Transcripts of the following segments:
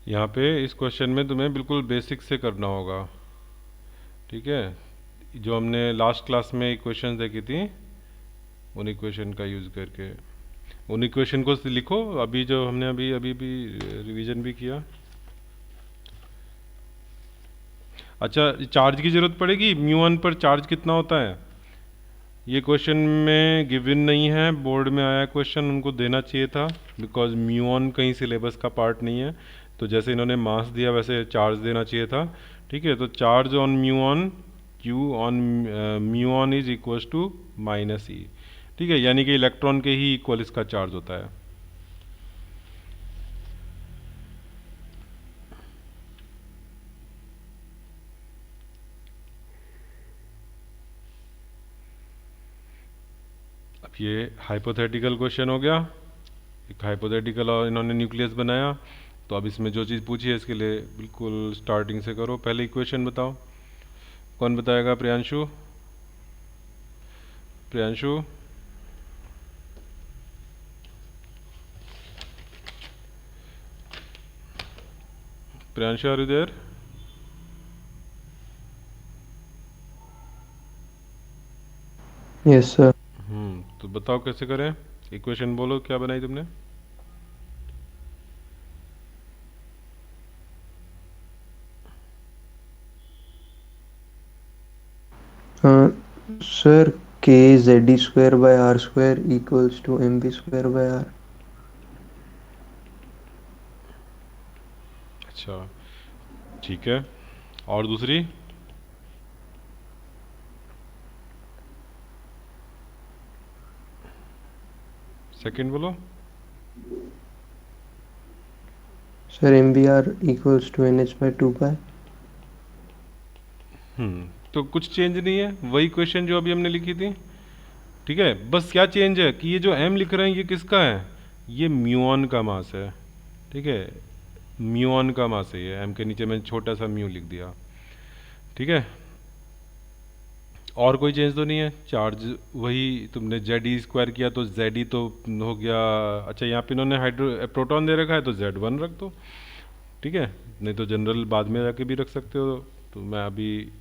यहाँ पे इस क्वेश्चन में तुम्हें बिल्कुल बेसिक से करना होगा। ठीक है, जो हमने लास्ट क्लास में इक्वेशन देखी थी उन इक्वेशन का यूज़ करके उन इक्वेशन को लिखो। अभी जो हमने अभी अभी भी रिवीजन भी किया। अच्छा, चार्ज की ज़रूरत पड़ेगी, म्यू वन पर चार्ज कितना होता है? ये क्वेश्चन में गिवन नहीं है, बोर्ड में आया क्वेश्चन, उनको देना चाहिए था बिकॉज म्यू वन कहीं सिलेबस का पार्ट नहीं है। तो जैसे इन्होंने मास दिया वैसे चार्ज देना चाहिए था। ठीक है, तो charge on mu on Q on mu on is equals to minus E. ठीक है, यानी कि इलेक्ट्रॉन के ही इक्वल इसका चार्ज होता है। अब ये हाइपोथेटिकल क्वेश्चन हो गया, एक हाइपोथेटिकल और इन्होंने न्यूक्लियस बनाया। तो अब इसमें जो चीज़ पूछी है इसके लिए बिल्कुल स्टार्टिंग से करो। पहले इक्वेशन बताओ, कौन बताएगा? Priyanshu, Priyanshu. Priyanshu, are you there? Yes sir. तो बताओ कैसे करें। इक्वेशन बोलो, क्या बनाई तुमने? Sir K Z D square by R square equals to M B square by R. अच्छा, ठीक है। और दूसरी? सेकंड बोलो। Sir M B R equals to N H by two pi. तो कुछ चेंज नहीं है, वही क्वेश्चन जो अभी हमने लिखी थी। ठीक है, बस क्या चेंज है कि ये जो m लिख रहे हैं ये किसका है? ये म्यूऑन का मास है। ठीक है, म्यूऑन का मास है ये, m के नीचे मैंने छोटा सा म्यू लिख दिया। ठीक है, और कोई चेंज तो नहीं है। चार्ज वही, तुमने जेड ई स्क्वायर किया तो जेड ई तो हो गया। अच्छा, यहाँ पे इन्होंने हाइड्रो प्रोटॉन दे रखा है तो जेड वन रख दो। ठीक है, नहीं तो जनरल बाद में जाके भी रख सकते हो। तो मैं अभी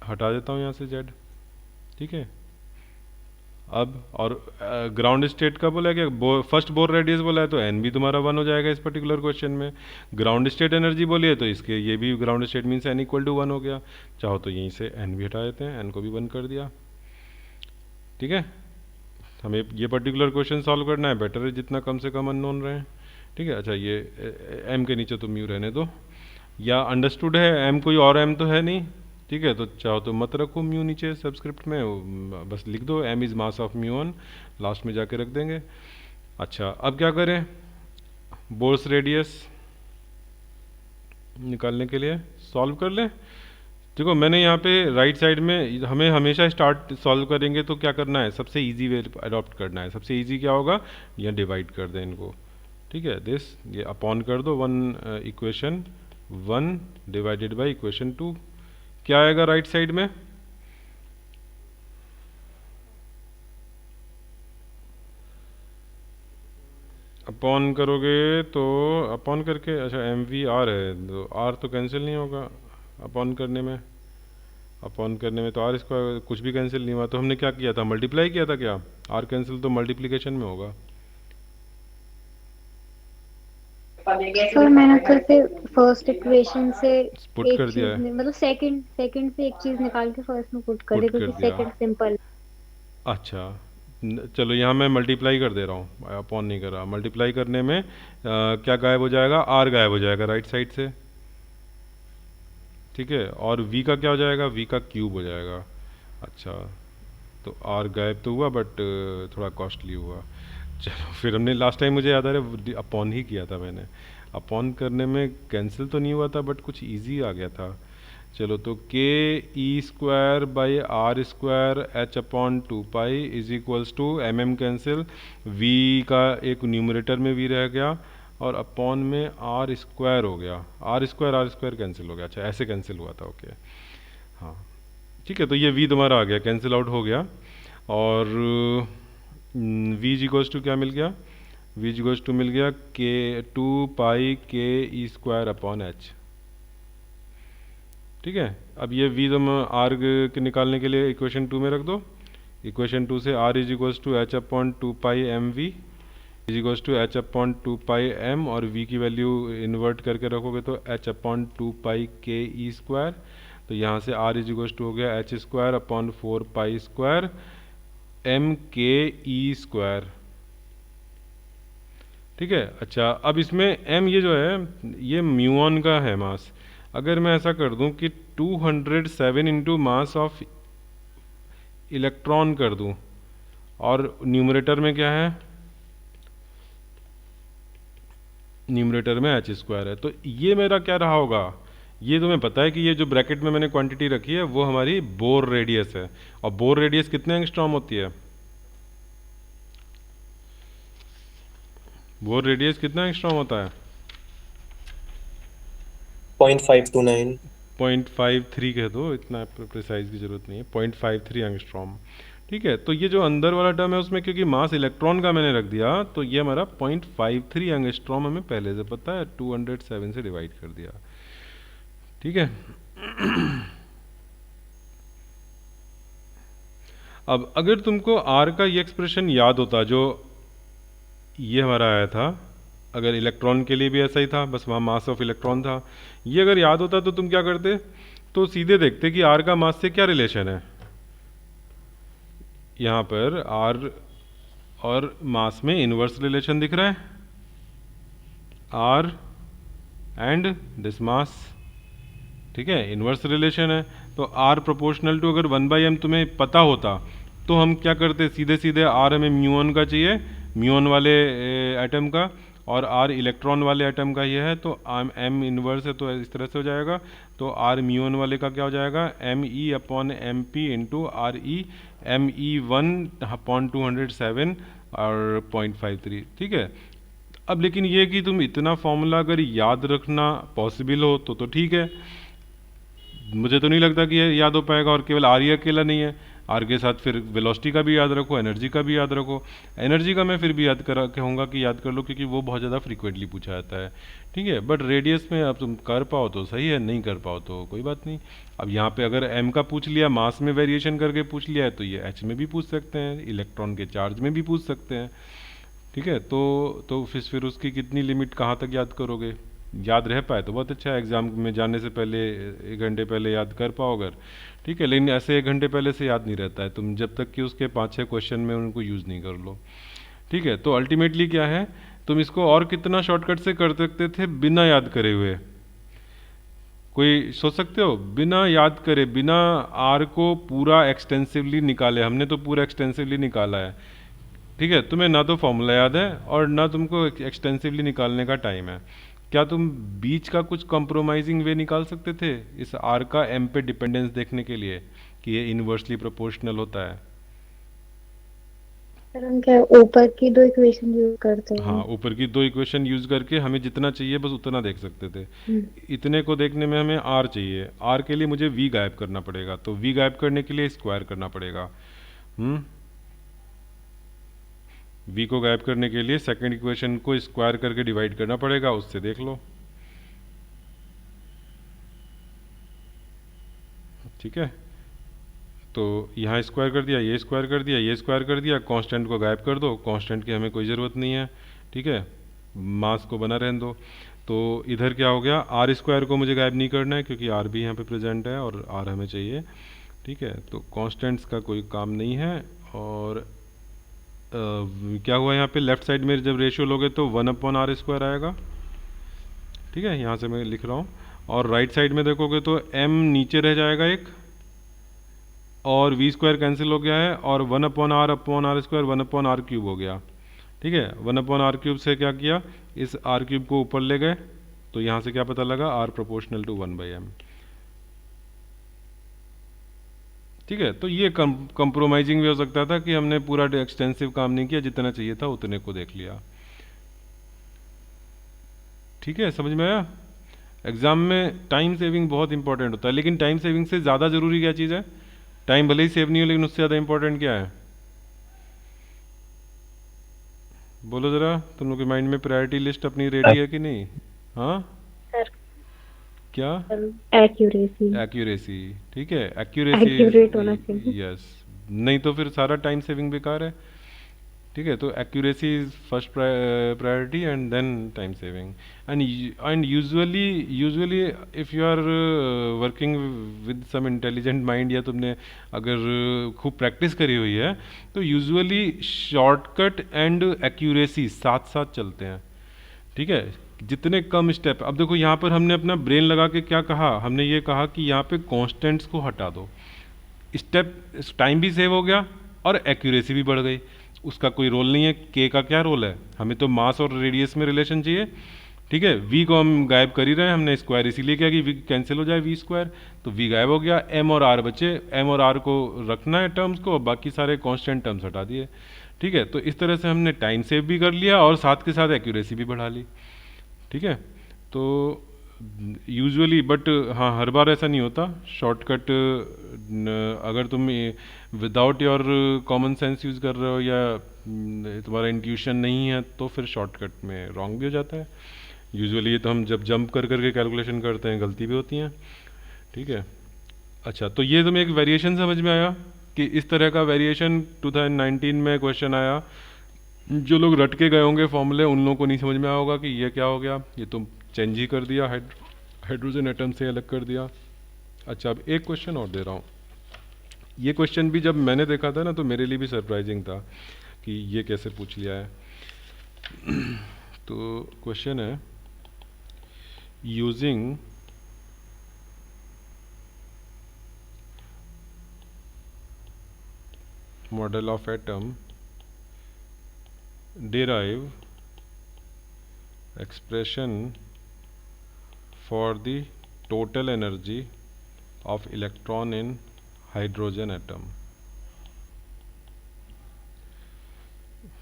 हटा देता हूँ यहाँ से जेड। ठीक है, अब और ग्राउंड स्टेट का बोला है कि फर्स्ट बोर रेडियस बोला है तो एन भी तुम्हारा वन हो जाएगा इस पर्टिकुलर क्वेश्चन में। ग्राउंड स्टेट एनर्जी बोली है तो इसके ये भी ground state means n equal to one हो गया। चाहो तो यहीं से एन भी हटा देते हैं, एन को भी वन कर दिया। ठीक है, हमें ये पर्टिकुलर क्वेश्चन सॉल्व करना है, बेटर है जितना कम से कम अननोन रहे। ठीक है, अच्छा ये एम के नीचे तो म्यू रहने दो, या अंडरस्टूड है एम कोई और एम तो है नहीं। ठीक है, तो चाहो तो मत रखो म्यू नीचे सब्सक्रिप्ट में, बस लिख दो m is mass of mu one, last में जाके रख देंगे। अच्छा, अब क्या करें? बोर्स रेडियस निकालने के लिए सॉल्व कर लें। देखो मैंने यहाँ पे राइट साइड में, हमें हमेशा स्टार्ट सॉल्व करेंगे तो क्या करना है, सबसे इजी वे अडॉप्ट करना है। सबसे इजी क्या होगा, यहाँ डिवाइड कर दें इनको। ठीक है, दिस ये अपॉन कर दो one, equation one divided by equation two. क्या आएगा राइट साइड में? अपॉन करोगे तो अपॉन करके, अच्छा एम वी आर है तो आर तो कैंसिल नहीं होगा अपॉन करने में। अपॉन करने में तो आर इसका कुछ भी कैंसिल नहीं हुआ, तो हमने क्या किया था, मल्टीप्लाई किया था क्या? आर कैंसिल तो मल्टीप्लिकेशन में होगा। सर मैंने तो फिर फर्स्ट इक्वेशन से पुट एक कर दिया चीज है, मतलब सेकंड सेकंड से एक चीज निकाल के फर्स्ट में पुट कर दे पुट कर क्योंकि दिया। Second simple. अच्छा, चलो यहाँ मैं मल्टीप्लाई कर दे रहा हूँ, अपॉन नहीं कर रहा। मल्टीप्लाई करने में क्या गायब हो जाएगा, आर गायब हो जाएगा राइट साइड से। ठीक है, और वी का क्या हो जाएगा, वी का क्यूब हो जाएगा। अच्छा, तो आर गायब तो हुआ बट थोड़ा कॉस्टली हुआ। चलो फिर हमने लास्ट टाइम, मुझे याद आ रहा है अपॉन ही किया था मैंने। अपॉन करने में कैंसिल तो नहीं हुआ था बट कुछ इजी आ गया था। चलो, तो K E square by R square H upon two pi is equals to M M cancel, V का एक न्यूमरेटर में वी रह गया और अपॉन में आर स्क्वायर हो गया। आर स्क्वायर कैंसिल हो गया। अच्छा, ऐसे कैंसिल हुआ था, ओके। हाँ, ठीक है, तो ये वी तुम्हारा आ गया, कैंसिल आउट हो गया। और वी जी इक्वल्स टू क्या मिल गया, वी इज टू मिल गया के 2π/k⁻² ठीक है। अब ये v तुम r के निकालने के लिए इक्वेशन 2 में रख दो। इक्वेशन 2 से r = h/2πmv h/2πm और v की वैल्यू इन्वर्ट करके रखोगे तो h/2πke²। तो यहाँ से r हो गया h²/4π² mke²। ठीक है। अच्छा, अब इसमें m ये जो है ये म्यूऑन का है मास। अगर मैं ऐसा कर दूं कि 207 इंटू मास ऑफ इलेक्ट्रॉन कर दूं और न्यूमरेटर में क्या है, न्यूमरेटर में h² है, तो ये मेरा क्या रहा होगा, ये तुम्हें पता है कि ये जो ब्रैकेट में मैंने क्वांटिटी रखी है वो हमारी बोर रेडियस है। और बोर रेडियस कितने एंगस्ट्रॉम होती है, बोर रेडियस कितना एंगस्ट्रॉम होता है 0.529 0.53 कह दो, इतना प्रिसाइज की जरूरत नहीं है, 0.53 एंगस्ट्रॉम। ठीक है। तो ये जो अंदर वाला टर्म है उसमें क्योंकि मास इलेक्ट्रॉन का मैंने रख दिया तो ये हमारा 0.53 एंगस्ट्रॉम हमें पहले से पता है, 207 से डिवाइड कर दिया। ठीक है। अब अगर तुमको आर का ये एक्सप्रेशन याद होता जो ये हमारा आया था, अगर इलेक्ट्रॉन के लिए भी ऐसा ही था, बस वहाँ मास ऑफ इलेक्ट्रॉन था, ये अगर याद होता तो तुम क्या करते, तो सीधे देखते कि आर का मास से क्या रिलेशन है। यहाँ पर आर और मास में इनवर्स रिलेशन दिख रहा है, आर एंड दिस मास। ठीक है, इनवर्स रिलेशन है। तो आर प्रोपोर्शनल टू, अगर 1/m तुम्हें पता होता तो हम क्या करते, सीधे सीधे आर हमें म्यूऑन का चाहिए, म्यूऑन वाले एटम का, और आर इलेक्ट्रॉन वाले एटम का ये है, तो एम इनवर्स है तो इस तरह से हो जाएगा। तो आर म्यूऑन वाले का क्या हो जाएगा, ME/MP इंटू RE, ME1/207 और 0.53। ठीक है। अब लेकिन ये कि तुम इतना फॉर्मूला अगर याद रखना पॉसिबल हो तो ठीक है, मुझे तो नहीं लगता कि ये याद हो पाएगा। और केवल आर ही अकेला नहीं है, आर के साथ फिर वेलोसिटी का भी याद रखो, एनर्जी का भी याद रखो। एनर्जी का मैं फिर भी याद करा कहूँगा कि याद कर लो, क्योंकि वो बहुत ज़्यादा फ्रीक्वेंटली पूछा जाता है। ठीक है। बट रेडियस में अब तुम कर पाओ तो सही है, नहीं कर पाओ तो कोई बात नहीं। अब यहाँ पे अगर एम का पूछ लिया, मास में वेरिएशन करके पूछ लिया है, तो ये एच में भी पूछ सकते हैं, इलेक्ट्रॉन के चार्ज में भी पूछ सकते हैं। ठीक है। तो फिर उसकी कितनी लिमिट कहाँ तक याद करोगे, याद रह पाए तो बहुत अच्छा है, एग्ज़ाम में जाने से पहले 1 घंटे पहले याद कर पाओ अगर। ठीक है। लेकिन ऐसे 1 घंटे पहले से याद नहीं रहता है, तुम जब तक कि उसके 5-6 क्वेश्चन में उनको यूज़ नहीं कर लो। ठीक है। तो अल्टीमेटली क्या है, तुम इसको और कितना शॉर्टकट से कर सकते थे बिना याद करे हुए, कोई सोच सकते हो, बिना याद करे, बिना आर को पूरा एक्सटेंसिवली निकाले, हमने तो पूरा एक्सटेंसिवली निकाला है। ठीक है। तुम्हें ना तो फॉर्मूला याद है और ना तुमको एक्सटेंसिवली निकालने का टाइम है, क्या तुम बीच का कुछ कॉम्प्रोमाइजिंग वे निकाल सकते थे इस आर का एम पे डिपेंडेंस देखने के लिए कि ये इनवर्सली प्रोपोर्शनल होता है। सर हम क्या ऊपर की 2 इक्वेशन यूज करते हैं? हाँ, ऊपर की 2 इक्वेशन यूज करके हमें जितना चाहिए बस उतना देख सकते थे। इतने को देखने में हमें आर चाहिए, आर के लिए मुझे वी गायब करना पड़ेगा, तो वी गायब करने के लिए स्क्वायर करना पड़ेगा। वी को गायब करने के लिए सेकंड इक्वेशन को स्क्वायर करके डिवाइड करना पड़ेगा, उससे देख लो। ठीक है। तो यहाँ स्क्वायर कर दिया, ये स्क्वायर कर दिया, ये स्क्वायर कर दिया, कांस्टेंट को गायब कर दो, कांस्टेंट की हमें कोई ज़रूरत नहीं है। ठीक है। मास को बना रहने दो। तो इधर क्या हो गया, आर स्क्वायर को मुझे गायब नहीं करना है क्योंकि आर भी यहाँ पे प्रेजेंट है और आर हमें चाहिए। ठीक है। तो कांस्टेंट्स का कोई काम नहीं है। और क्या हुआ यहाँ पे, लेफ्ट साइड में जब रेशियो लोगे तो 1/r² आएगा। ठीक है। यहाँ से मैं लिख रहा हूँ। और राइट साइड में देखोगे तो m नीचे रह जाएगा एक, और v² कैंसिल हो गया है, और 1/r/r² 1/r³ हो गया। ठीक है। 1/r³ से क्या किया, इस r³ को ऊपर ले गए, तो यहाँ से क्या पता लगा, r प्रोपोर्शनल टू 1/m। ठीक है। तो ये कंप्रोमाइजिंग भी हो सकता था कि हमने पूरा एक्सटेंसिव काम नहीं किया, जितना चाहिए था उतने को देख लिया। ठीक है, समझ में आया। एग्जाम में टाइम सेविंग बहुत इंपॉर्टेंट होता है, लेकिन टाइम सेविंग से ज़्यादा ज़रूरी क्या चीज़ है, टाइम भले ही सेव नहीं हो लेकिन उससे ज़्यादा इंपॉर्टेंट क्या है, बोलो ज़रा, तुम लोग के माइंड में प्रायोरिटी लिस्ट अपनी रेडी है कि नहीं? हाँ, सर क्या? एक्यूरेसी एक्यूरेसी, ठीक है, एक्यूरेसी इज, एक्यूरेट होना चाहिए। यस, नहीं तो फिर सारा टाइम सेविंग बेकार है। ठीक है, तो accuracy is first priority and then time saving. And usually usually if you are working with some intelligent mind, या तुमने अगर खूब प्रैक्टिस करी हुई है, तो यूजुअली शॉर्टकट एंड एक्यूरेसी साथ साथ चलते हैं। ठीक है, जितने कम स्टेप, अब देखो यहाँ पर हमने अपना ब्रेन लगा के क्या कहा, हमने ये कहा कि यहाँ पे कॉन्स्टेंट्स को हटा दो, स्टेप टाइम भी सेव हो गया और एक्यूरेसी भी बढ़ गई। उसका कोई रोल नहीं है, के का क्या रोल है, हमें तो मास और रेडियस में रिलेशन चाहिए। ठीक है, वी को हम गायब कर ही रहे हैं, हमने स्क्वायर इसीलिए किया कि वी कैंसिल हो जाए, वी स्क्वायर, तो वी गायब हो गया, एम और आर बचे, एम और आर को रखना है टर्म्स को, बाकी सारे कांस्टेंट टर्म्स हटा दिए। ठीक है, तो इस तरह से हमने टाइम सेव भी कर लिया और साथ के साथ एक्यूरेसी भी बढ़ा ली। ठीक है, तो यूजुअली, बट हाँ, हर बार ऐसा नहीं होता। शॉर्टकट अगर तुम without your common sense use कर रहे हो, या तुम्हारा इंट्यूशन नहीं है, तो फिर शॉर्टकट में रॉन्ग भी हो जाता है। यूजुअली ये तो हम जब जंप कर करके कैलकुलेशन करते हैं, गलती भी होती हैं। ठीक है, अच्छा, तो ये तुम्हें एक वेरिएशन समझ में आया कि इस तरह का वेरिएशन 2019 में क्वेश्चन आया। जो लोग रट के गए होंगे फॉर्मूले, उन लोगों को नहीं समझ में आया होगा कि ये क्या हो गया, ये तो चेंज ही कर दिया, हाइड्रोजन एटम से अलग कर दिया। अच्छा, अब एक क्वेश्चन और दे रहा हूँ। ये क्वेश्चन भी जब मैंने देखा था ना, तो मेरे लिए भी सरप्राइजिंग था कि ये कैसे पूछ लिया है। तो क्वेश्चन है, using model of atom derive expression for the total energy of electron in hydrogen atom।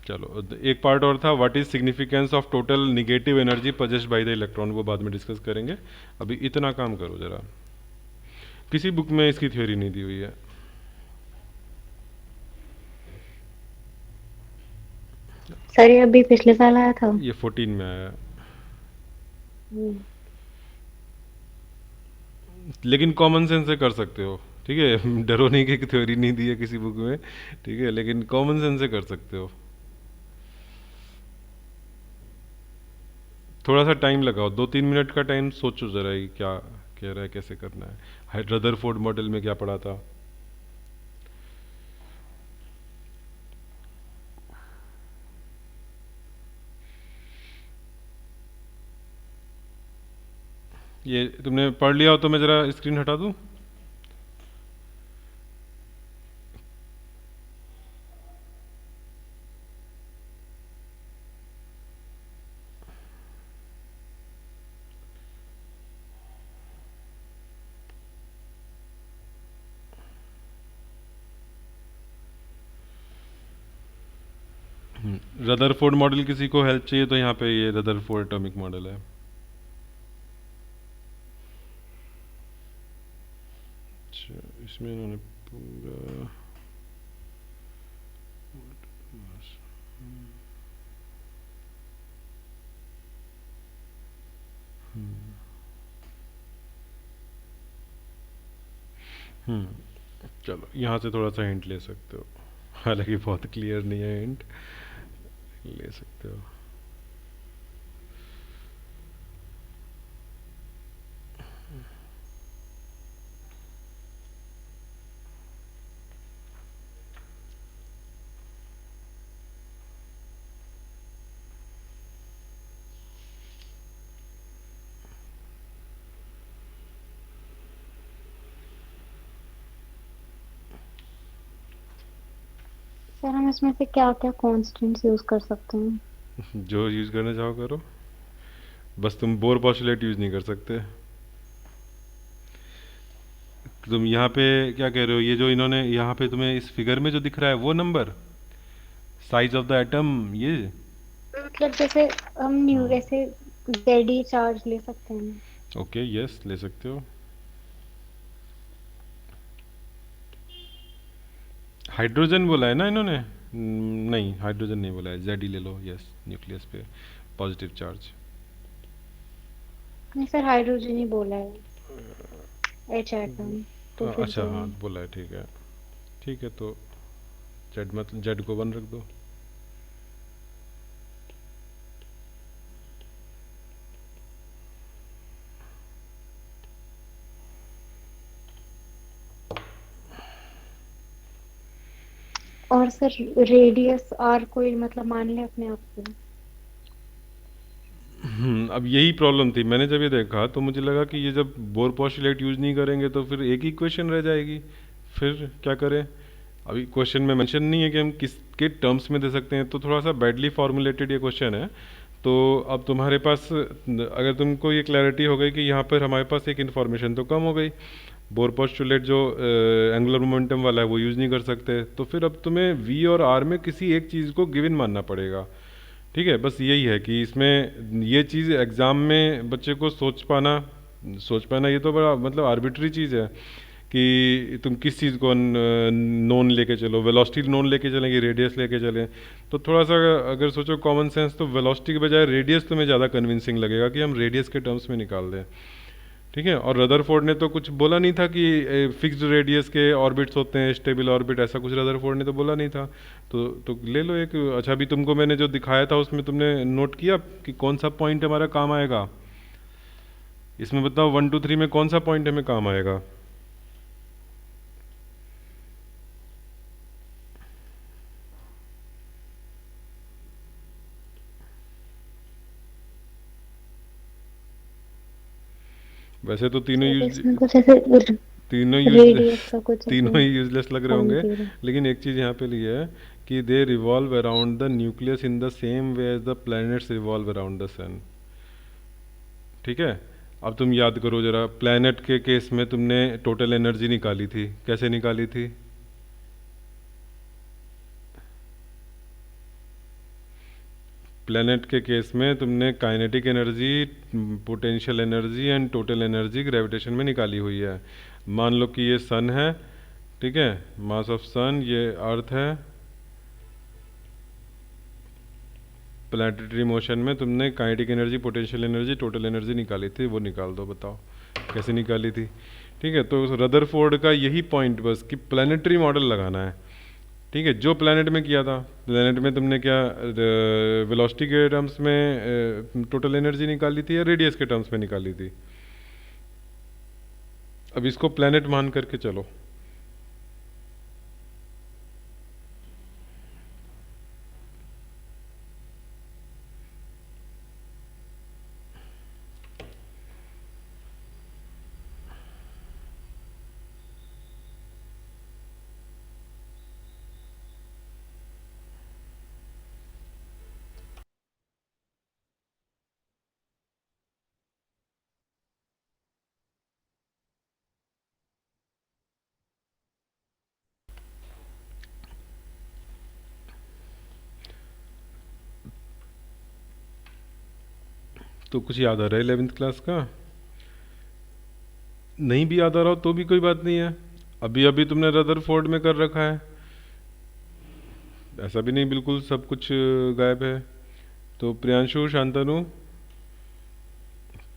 चलो, एक पार्ट और था, what is significance of total negative energy possessed by the electron, वो बाद में डिस्कस करेंगे। अभी इतना काम करो जरा, किसी बुक में इसकी थ्योरी नहीं दी हुई है। सर ये अभी पिछले साल आया था। ये 14 में आया, लेकिन कॉमन सेंस से कर सकते हो। ठीक है, डरो नहीं कि थ्योरी नहीं दी है किसी बुक में। ठीक है, लेकिन कॉमन सेंस से कर सकते हो। थोड़ा सा टाइम लगाओ, 2-3 मिनट का टाइम, सोचो जरा ये क्या कह रहा है, कैसे करना है। रदरफोर्ड मॉडल में क्या पढ़ा था? ये तुमने पढ़ लिया हो तो मैं जरा स्क्रीन हटा दूं? रदरफोर्ड मॉडल, किसी को हेल्प चाहिए तो यहाँ पे ये रदरफोर्ड एटॉमिक मॉडल है। अच्छा, इसमें इन्होंने पूरा चलो, यहाँ से थोड़ा सा हिंट ले सकते हो, हालांकि बहुत क्लियर नहीं है, हिंट ले सकते हो। सर हम इसमें से क्या क्या कॉन्स्टेंट्स यूज कर सकते हैं? जो यूज करना चाहो करो, बस तुम बोर पॉस्टुलेट यूज नहीं कर सकते। तुम यहाँ पे क्या कह रहे हो, ये जो इन्होंने यहाँ पे तुम्हें इस फिगर में जो दिख रहा है वो number, size of the atom, ये मतलब जैसे हम न्यू ऐसे जेडी चार्ज ले सकते हैं। ओके, यस, ले सकते हो। हाइड्रोजन बोला है ना इन्होंने, नहीं, हाइड्रोजन नहीं बोला है, जेड ही ले लो। यस, न्यूक्लियस पे पॉजिटिव चार्ज। नहीं सर, हाइड्रोजन ही बोला है, एच एटम, तो फिर अच्छा, हाँ जेड। बोला है, ठीक है। ठीक है, तो जेड मतलब जेड को 1 रख दो। और सर रेडियस आर कोई मतलब मान ले अपने आप को। अब यही प्रॉब्लम थी, मैंने जब ये देखा तो मुझे लगा कि ये जब बोर पोस्टुलेट यूज नहीं करेंगे तो फिर एक ही इक्वेशन रह जाएगी, फिर क्या करें। अभी क्वेश्चन में मेंशन नहीं है कि हम किसके टर्म्स में दे सकते हैं, तो थोड़ा सा बैडली फॉर्मुलेटेड ये क्वेश्चन है। तो अब तुम्हारे पास, अगर तुमको ये क्लैरिटी हो गई कि यहाँ पर हमारे पास एक इन्फॉर्मेशन तो कम हो गई, बोर पोस्टुलेट जो एंगुलर मोमेंटम वाला है वो यूज़ नहीं कर सकते, तो फिर अब तुम्हें वी और आर में किसी एक चीज़ को गिवन मानना पड़ेगा। ठीक है, बस यही है कि इसमें ये चीज़ एग्ज़ाम में बच्चे को सोच पाना ये तो बड़ा मतलब आर्बिट्री चीज़ है कि तुम किस चीज़ को नोन लेके चलो, वेलोसिटी नोन लेके चलेंगे, रेडियस लेके चलें। तो थोड़ा सा अगर सोचो कॉमन सेंस, तो वेलोसिटी के बजाय रेडियस तुम्हें ज़्यादा कन्विंसिंग लगेगा कि हम रेडियस के टर्म्स में निकाल दें। ठीक है, और रदरफोर्ड ने तो कुछ बोला नहीं था कि फिक्स्ड रेडियस के ऑर्बिट्स होते हैं, स्टेबल ऑर्बिट, ऐसा कुछ रदरफोर्ड ने तो बोला नहीं था। तो ले लो एक। अच्छा, अभी तुमको मैंने जो दिखाया था उसमें तुमने नोट किया कि कौन सा पॉइंट हमारा काम आएगा? इसमें बताओ 1 2 3 में कौन सा पॉइंट हमें काम आएगा? वैसे तो सर इसमें कुछ ऐसे तीनों यूज रेडियस का कुछ तीनों ऐसे ही यूजलेस लग रहे पॉइंट होंगे, दे रहे। लेकिन एक चीज़ यहाँ पे ली है कि they revolve around the nucleus in the same way as the planets revolve around the sun. ठीक है, अब तुम याद करो जरा, प्लैनेट के केस में तुमने टोटल एनर्जी निकाली थी, कैसे निकाली थी? प्लैनेट के केस में तुमने kinetic energy, potential energy and total energy gravitation में निकाली हुई है। मान लो कि ये सन है, ठीक है, मास ऑफ सन, ये अर्थ है। प्लैनेटरी मोशन में तुमने kinetic energy, potential energy, total energy निकाली थी, वो निकाल दो, बताओ कैसे निकाली थी। ठीक है, तो रदरफोर्ड का यही पॉइंट बस कि प्लैनेटरी मॉडल लगाना है। ठीक है, जो प्लैनेट में किया था, प्लैनेट में तुमने क्या वेलोसिटी के टर्म्स में टोटल एनर्जी निकाली थी या रेडियस के टर्म्स में निकाली थी? अब इसको प्लैनेट मान करके चलो। तो कुछ याद आ रहा है 11th क्लास का? नहीं भी याद आ रहा हो तो भी कोई बात नहीं है, अभी अभी तुमने रदरफोर्ड में कर रखा है, ऐसा भी नहीं बिल्कुल सब कुछ गायब है। तो प्रियांशु, शांतनु,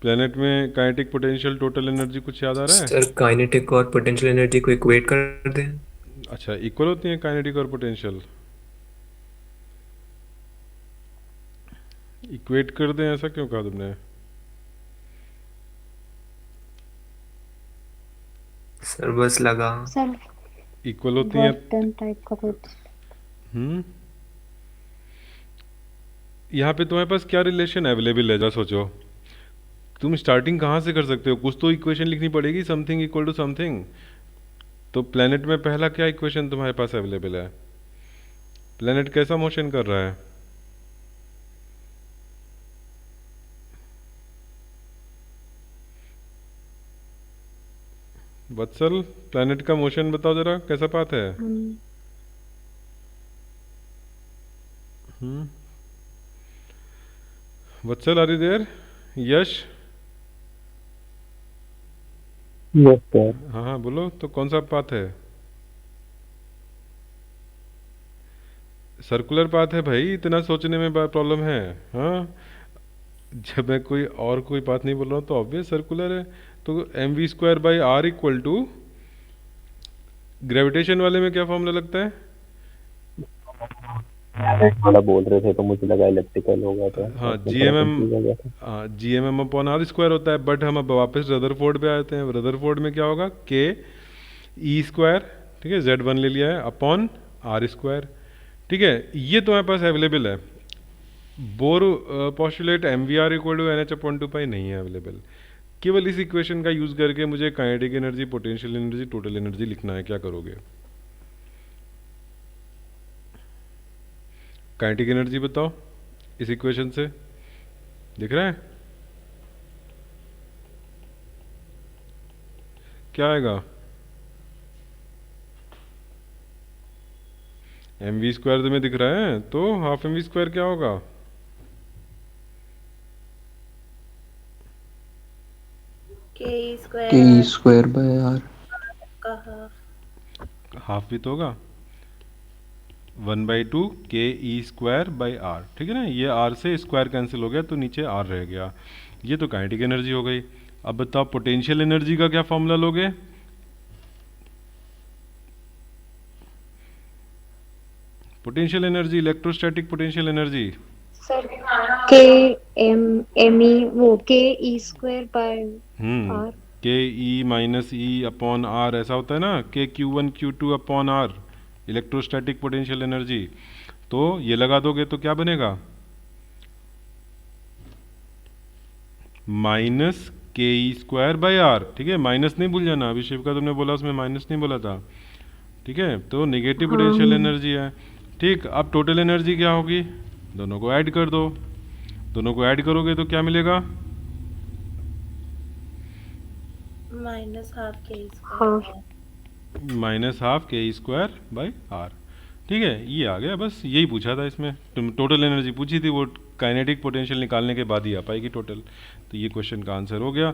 प्लेनेट में काइनेटिक, पोटेंशियल, टोटल एनर्जी कुछ याद आ रहा है? सर काइनेटिक और पोटेंशियल एनर्जी को इक्वेट कर दें। अच्छा, इक्वल होती है काइनेटिक और पोटेंशियल? इक्वेट कर दें, ऐसा क्यों कहा तुमने? सर बस लगा। सर इक्वल होती हैं। वर्क डन टाइप का कुछ। हम्म यहाँ पे तुम्हारे पास क्या रिलेशन अवेलेबल है, जा सोचो। तुम स्टार्टिंग कहाँ से कर सकते हो? कुछ तो इक्वेशन लिखनी पड़ेगी, समथिंग इक्वल टू समथिंग। तो प्लेनेट में पहला क्या इक्वेशन तुम्हारे पास अवेलेबल है? प्लेनेट कैसा मोशन कर रहा है? वत्सल, प्लेनेट का मोशन बताओ जरा, कैसा पाथ है? हम हम्म Vatsal, are you there? Yash? Yes sir. हाँ हाँ, बोलो तो कौन सा पाथ है? सर्कुलर पाथ है भाई, इतना सोचने में प्रॉब्लम है? हाँ, जब मैं कोई पाथ नहीं बोल रहा हूँ तो ऑब्वियस सर्कुलर है। तो mv²/r इक्वल टू, ग्रेविटेशन वाले में क्या फॉर्मूला लगता है? डायरेक्ट वाला बोल रहे थे तो मुझे लगा इलेक्ट्रिकल होगा, तो हाँ, उसमें जी थोड़ा एम एम, कंफ्यूज हो गया था। हाँ GMM/r² होता है, बट हम अब वापस रदरफोर्ड पे आते हैं। रदरफोर्ड में क्या होगा? ke², ठीक है, Z1 ले लिया है, अपॉन r²। ठीक है, ये तुम्हारे पास अवेलेबल है। Bohr postulate mvr equal to NH/2π नहीं है अवेलेबल। केवल इस इक्वेशन का यूज करके मुझे kinetic energy, potential energy, total energy लिखना है। क्या करोगे? काइनेटिक एनर्जी बताओ इस इक्वेशन से, दिख रहा है क्या आएगा? mv² तुम्हें दिख रहा है, तो हाफ mv² क्या होगा? ke²/r। हाफ भी तो होगा, 1/2 ke²/r। ठीक है ना, ये r से स्क्वायर कैंसिल हो गया तो नीचे r रह गया। ये तो काइनेटिक एनर्जी हो गई। अब बताओ पोटेंशियल एनर्जी का क्या फॉर्मूला लोगे? Potential energy, electrostatic potential energy. Sir के e² हम्म, r। ke-E-R ऐसा होता है ना, KQ1 Q2/R, electrostatic potential energy. तो ये लगा दोगे तो क्या बनेगा? -ke²/r। ठीक है, माइनस नहीं भूल जाना, अभी शिव का तुमने बोला उसमें माइनस नहीं बोला था। ठीक है, तो नेगेटिव पोटेंशियल एनर्जी है। ठीक, अब टोटल एनर्जी क्या होगी? दोनों को ऐड कर दो। दोनों को ऐड करोगे तो क्या मिलेगा? -12 ke²/r। ठीक है, ये आ गया, बस यही पूछा था इसमें। तुम टोटल एनर्जी पूछी थी, वो काइनेटिक पोटेंशियल निकालने के बाद ही आ पाएगी टोटल। तो ये क्वेश्चन का आंसर हो गया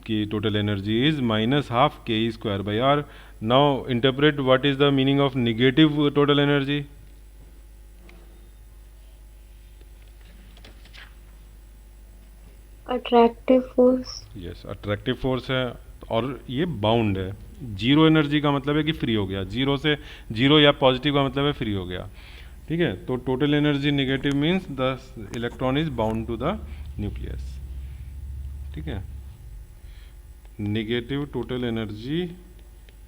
कि total energy is -12 ke²/r। Now interpret what is the meaning of negative total energy. Attractive force. Yes, attractive force है, और ये बाउंड है। जीरो एनर्जी का मतलब है कि फ्री हो गया, जीरो से, जीरो या पॉजिटिव का मतलब है फ्री हो गया। ठीक है, तो total energy negative means the electron is bound to the nucleus. ठीक है, negative total energy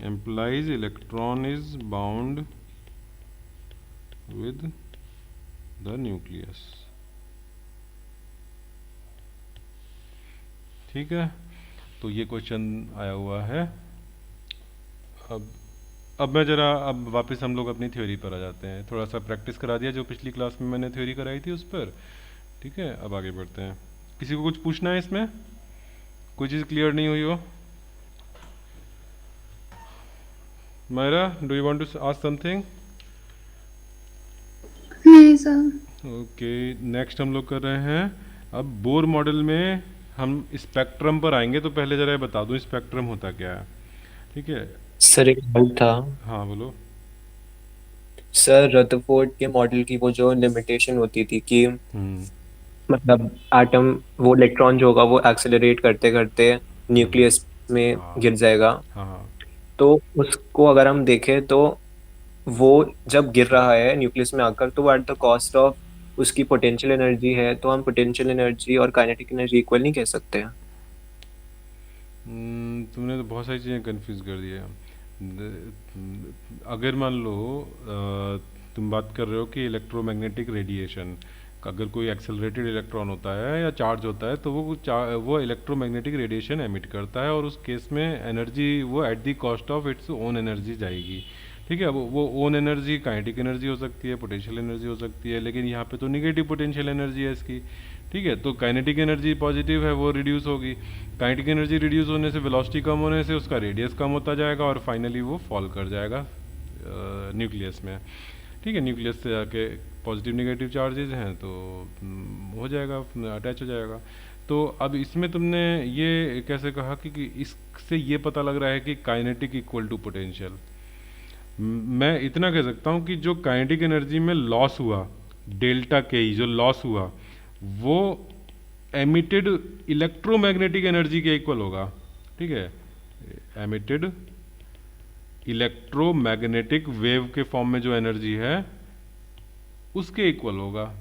implies electron is bound with the nucleus. ठीक है, तो ये क्वेश्चन आया हुआ है। अब मैं ज़रा, अब वापस हम लोग अपनी थ्योरी पर आ जाते हैं। थोड़ा सा प्रैक्टिस करा दिया जो पिछली क्लास में मैंने थ्योरी कराई थी उस पर। ठीक है, अब आगे बढ़ते हैं। किसी को कुछ पूछना है इसमें? कोई चीज़ क्लियर नहीं हुई हो? Myra, do you want to ask something? नहीं सर। ओके, नेक्स्ट हम लोग कर रहे हैं अब बोर मॉडल में हम स्पेक्ट्रम पर आएंगे। तो पहले ज़रा ये बता दूं स्पेक्ट्रम होता क्या है। ठीक है, सर एक डाउट था। हाँ बोलो। सर रदरफोर्ड के मॉडल की वो जो लिमिटेशन होती थी कि हम्म, मतलब एटम, वो इलेक्ट्रॉन जो होगा वो एक्सेलरेट करते करते न्यूक्लियस में हाँ गिर जाएगा। हाँ हाँ, तो उसको अगर हम देखें तो वो जब गिर रहा है न्यूक्लियस में आकर, तो वो एट द कॉस्ट ऑफ उसकी पोटेंशियल एनर्जी है। तो हम पोटेंशियल एनर्जी और काइनेटिक एनर्जी इक्वल नहीं कह सकते हैं। तुमने तो बहुत सारी चीज़ें कंफ्यूज कर दिया। अगर मान लो तुम बात कर रहे हो कि इलेक्ट्रोमैग्नेटिक रेडिएशन, अगर कोई एक्सेलरेटेड इलेक्ट्रॉन होता है या चार्ज होता है तो वो इलेक्ट्रोमैग्नेटिक रेडिएशन एमिट करता है, और उस केस में एनर्जी वो at the cost of its own energy जाएगी। ठीक है, वो ओन एनर्जी काइनेटिक एनर्जी हो सकती है, पोटेंशियल एनर्जी हो सकती है, लेकिन यहाँ पे तो निगेटिव पोटेंशियल एनर्जी है इसकी। ठीक है, तो काइनेटिक एनर्जी पॉजिटिव है, वो रिड्यूस होगी। काइनेटिक एनर्जी रिड्यूस होने से, वेलोसिटी कम होने से उसका रेडियस कम होता जाएगा, और फाइनली वो फॉल कर जाएगा न्यूक्लियस में। ठीक है, न्यूक्लियस से आके पॉजिटिव नेगेटिव चार्जेस हैं तो हो जाएगा, अटैच हो जाएगा। तो अब इसमें तुमने ये कैसे कहा कि इससे ये पता लग रहा है कि काइनेटिक इक्वल टू पोटेंशियल। मैं इतना कह सकता हूँ कि जो काइनेटिक एनर्जी में लॉस हुआ, डेल्टा के जो लॉस हुआ, वो एमिटेड इलेक्ट्रोमैग्नेटिक एनर्जी के इक्वल होगा। ठीक है, एमिटेड इलेक्ट्रोमैग्नेटिक वेव के फॉर्म में जो एनर्जी है उसके इक्वल होगा।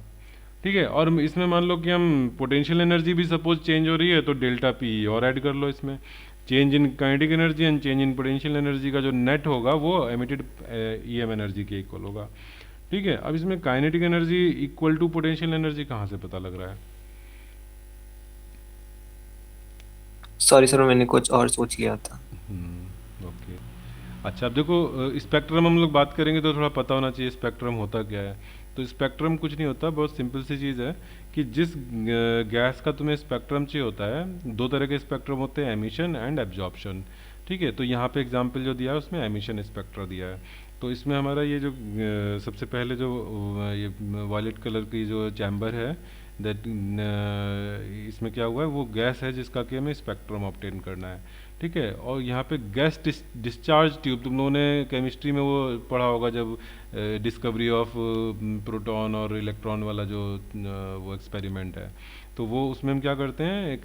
ठीक है, और इसमें मान लो कि हम पोटेंशियल एनर्जी भी सपोज चेंज हो रही है तो डेल्टा पी और ऐड कर लो इसमें। Change in kinetic energy and change in potential energy का जो नेट होगा वो एमिटेड ईएम एनर्जी के इक्वल होगा। ठीक है, अब इसमें kinetic energy equal to potential energy कहाँ से पता लग रहा है? सॉरी सर, मैंने कुछ और सोच लिया था। ओके, अच्छा अब देखो स्पेक्ट्रम हम लोग बात करेंगे तो थोड़ा पता होना चाहिए स्पेक्ट्रम होता क्या है। तो स्पेक्ट्रम कुछ नहीं होता, बहुत सिंपल सी चीज़ है कि जिस गैस का तुम्हें स्पेक्ट्रम चाहिए होता है, दो तरह के स्पेक्ट्रम होते हैं, एमिशन एंड एब्जॉर्प्शन। ठीक है, तो यहाँ पे एग्जांपल जो दिया है उसमें एमिशन स्पेक्ट्रा दिया है। तो इसमें हमारा ये जो सबसे पहले जो ये वायलेट कलर की जो चैम्बर है, दैट इसमें क्या हुआ है, वो गैस है जिसका कि हमें स्पेक्ट्रम ऑब्टेन करना है। ठीक है, और यहाँ पे गैस डिस्चार्ज ट्यूब, तुम लोगों ने केमिस्ट्री में वो पढ़ा होगा जब डिस्कवरी ऑफ प्रोटॉन और इलेक्ट्रॉन वाला जो वो एक्सपेरिमेंट है, तो वो उसमें हम क्या करते हैं, एक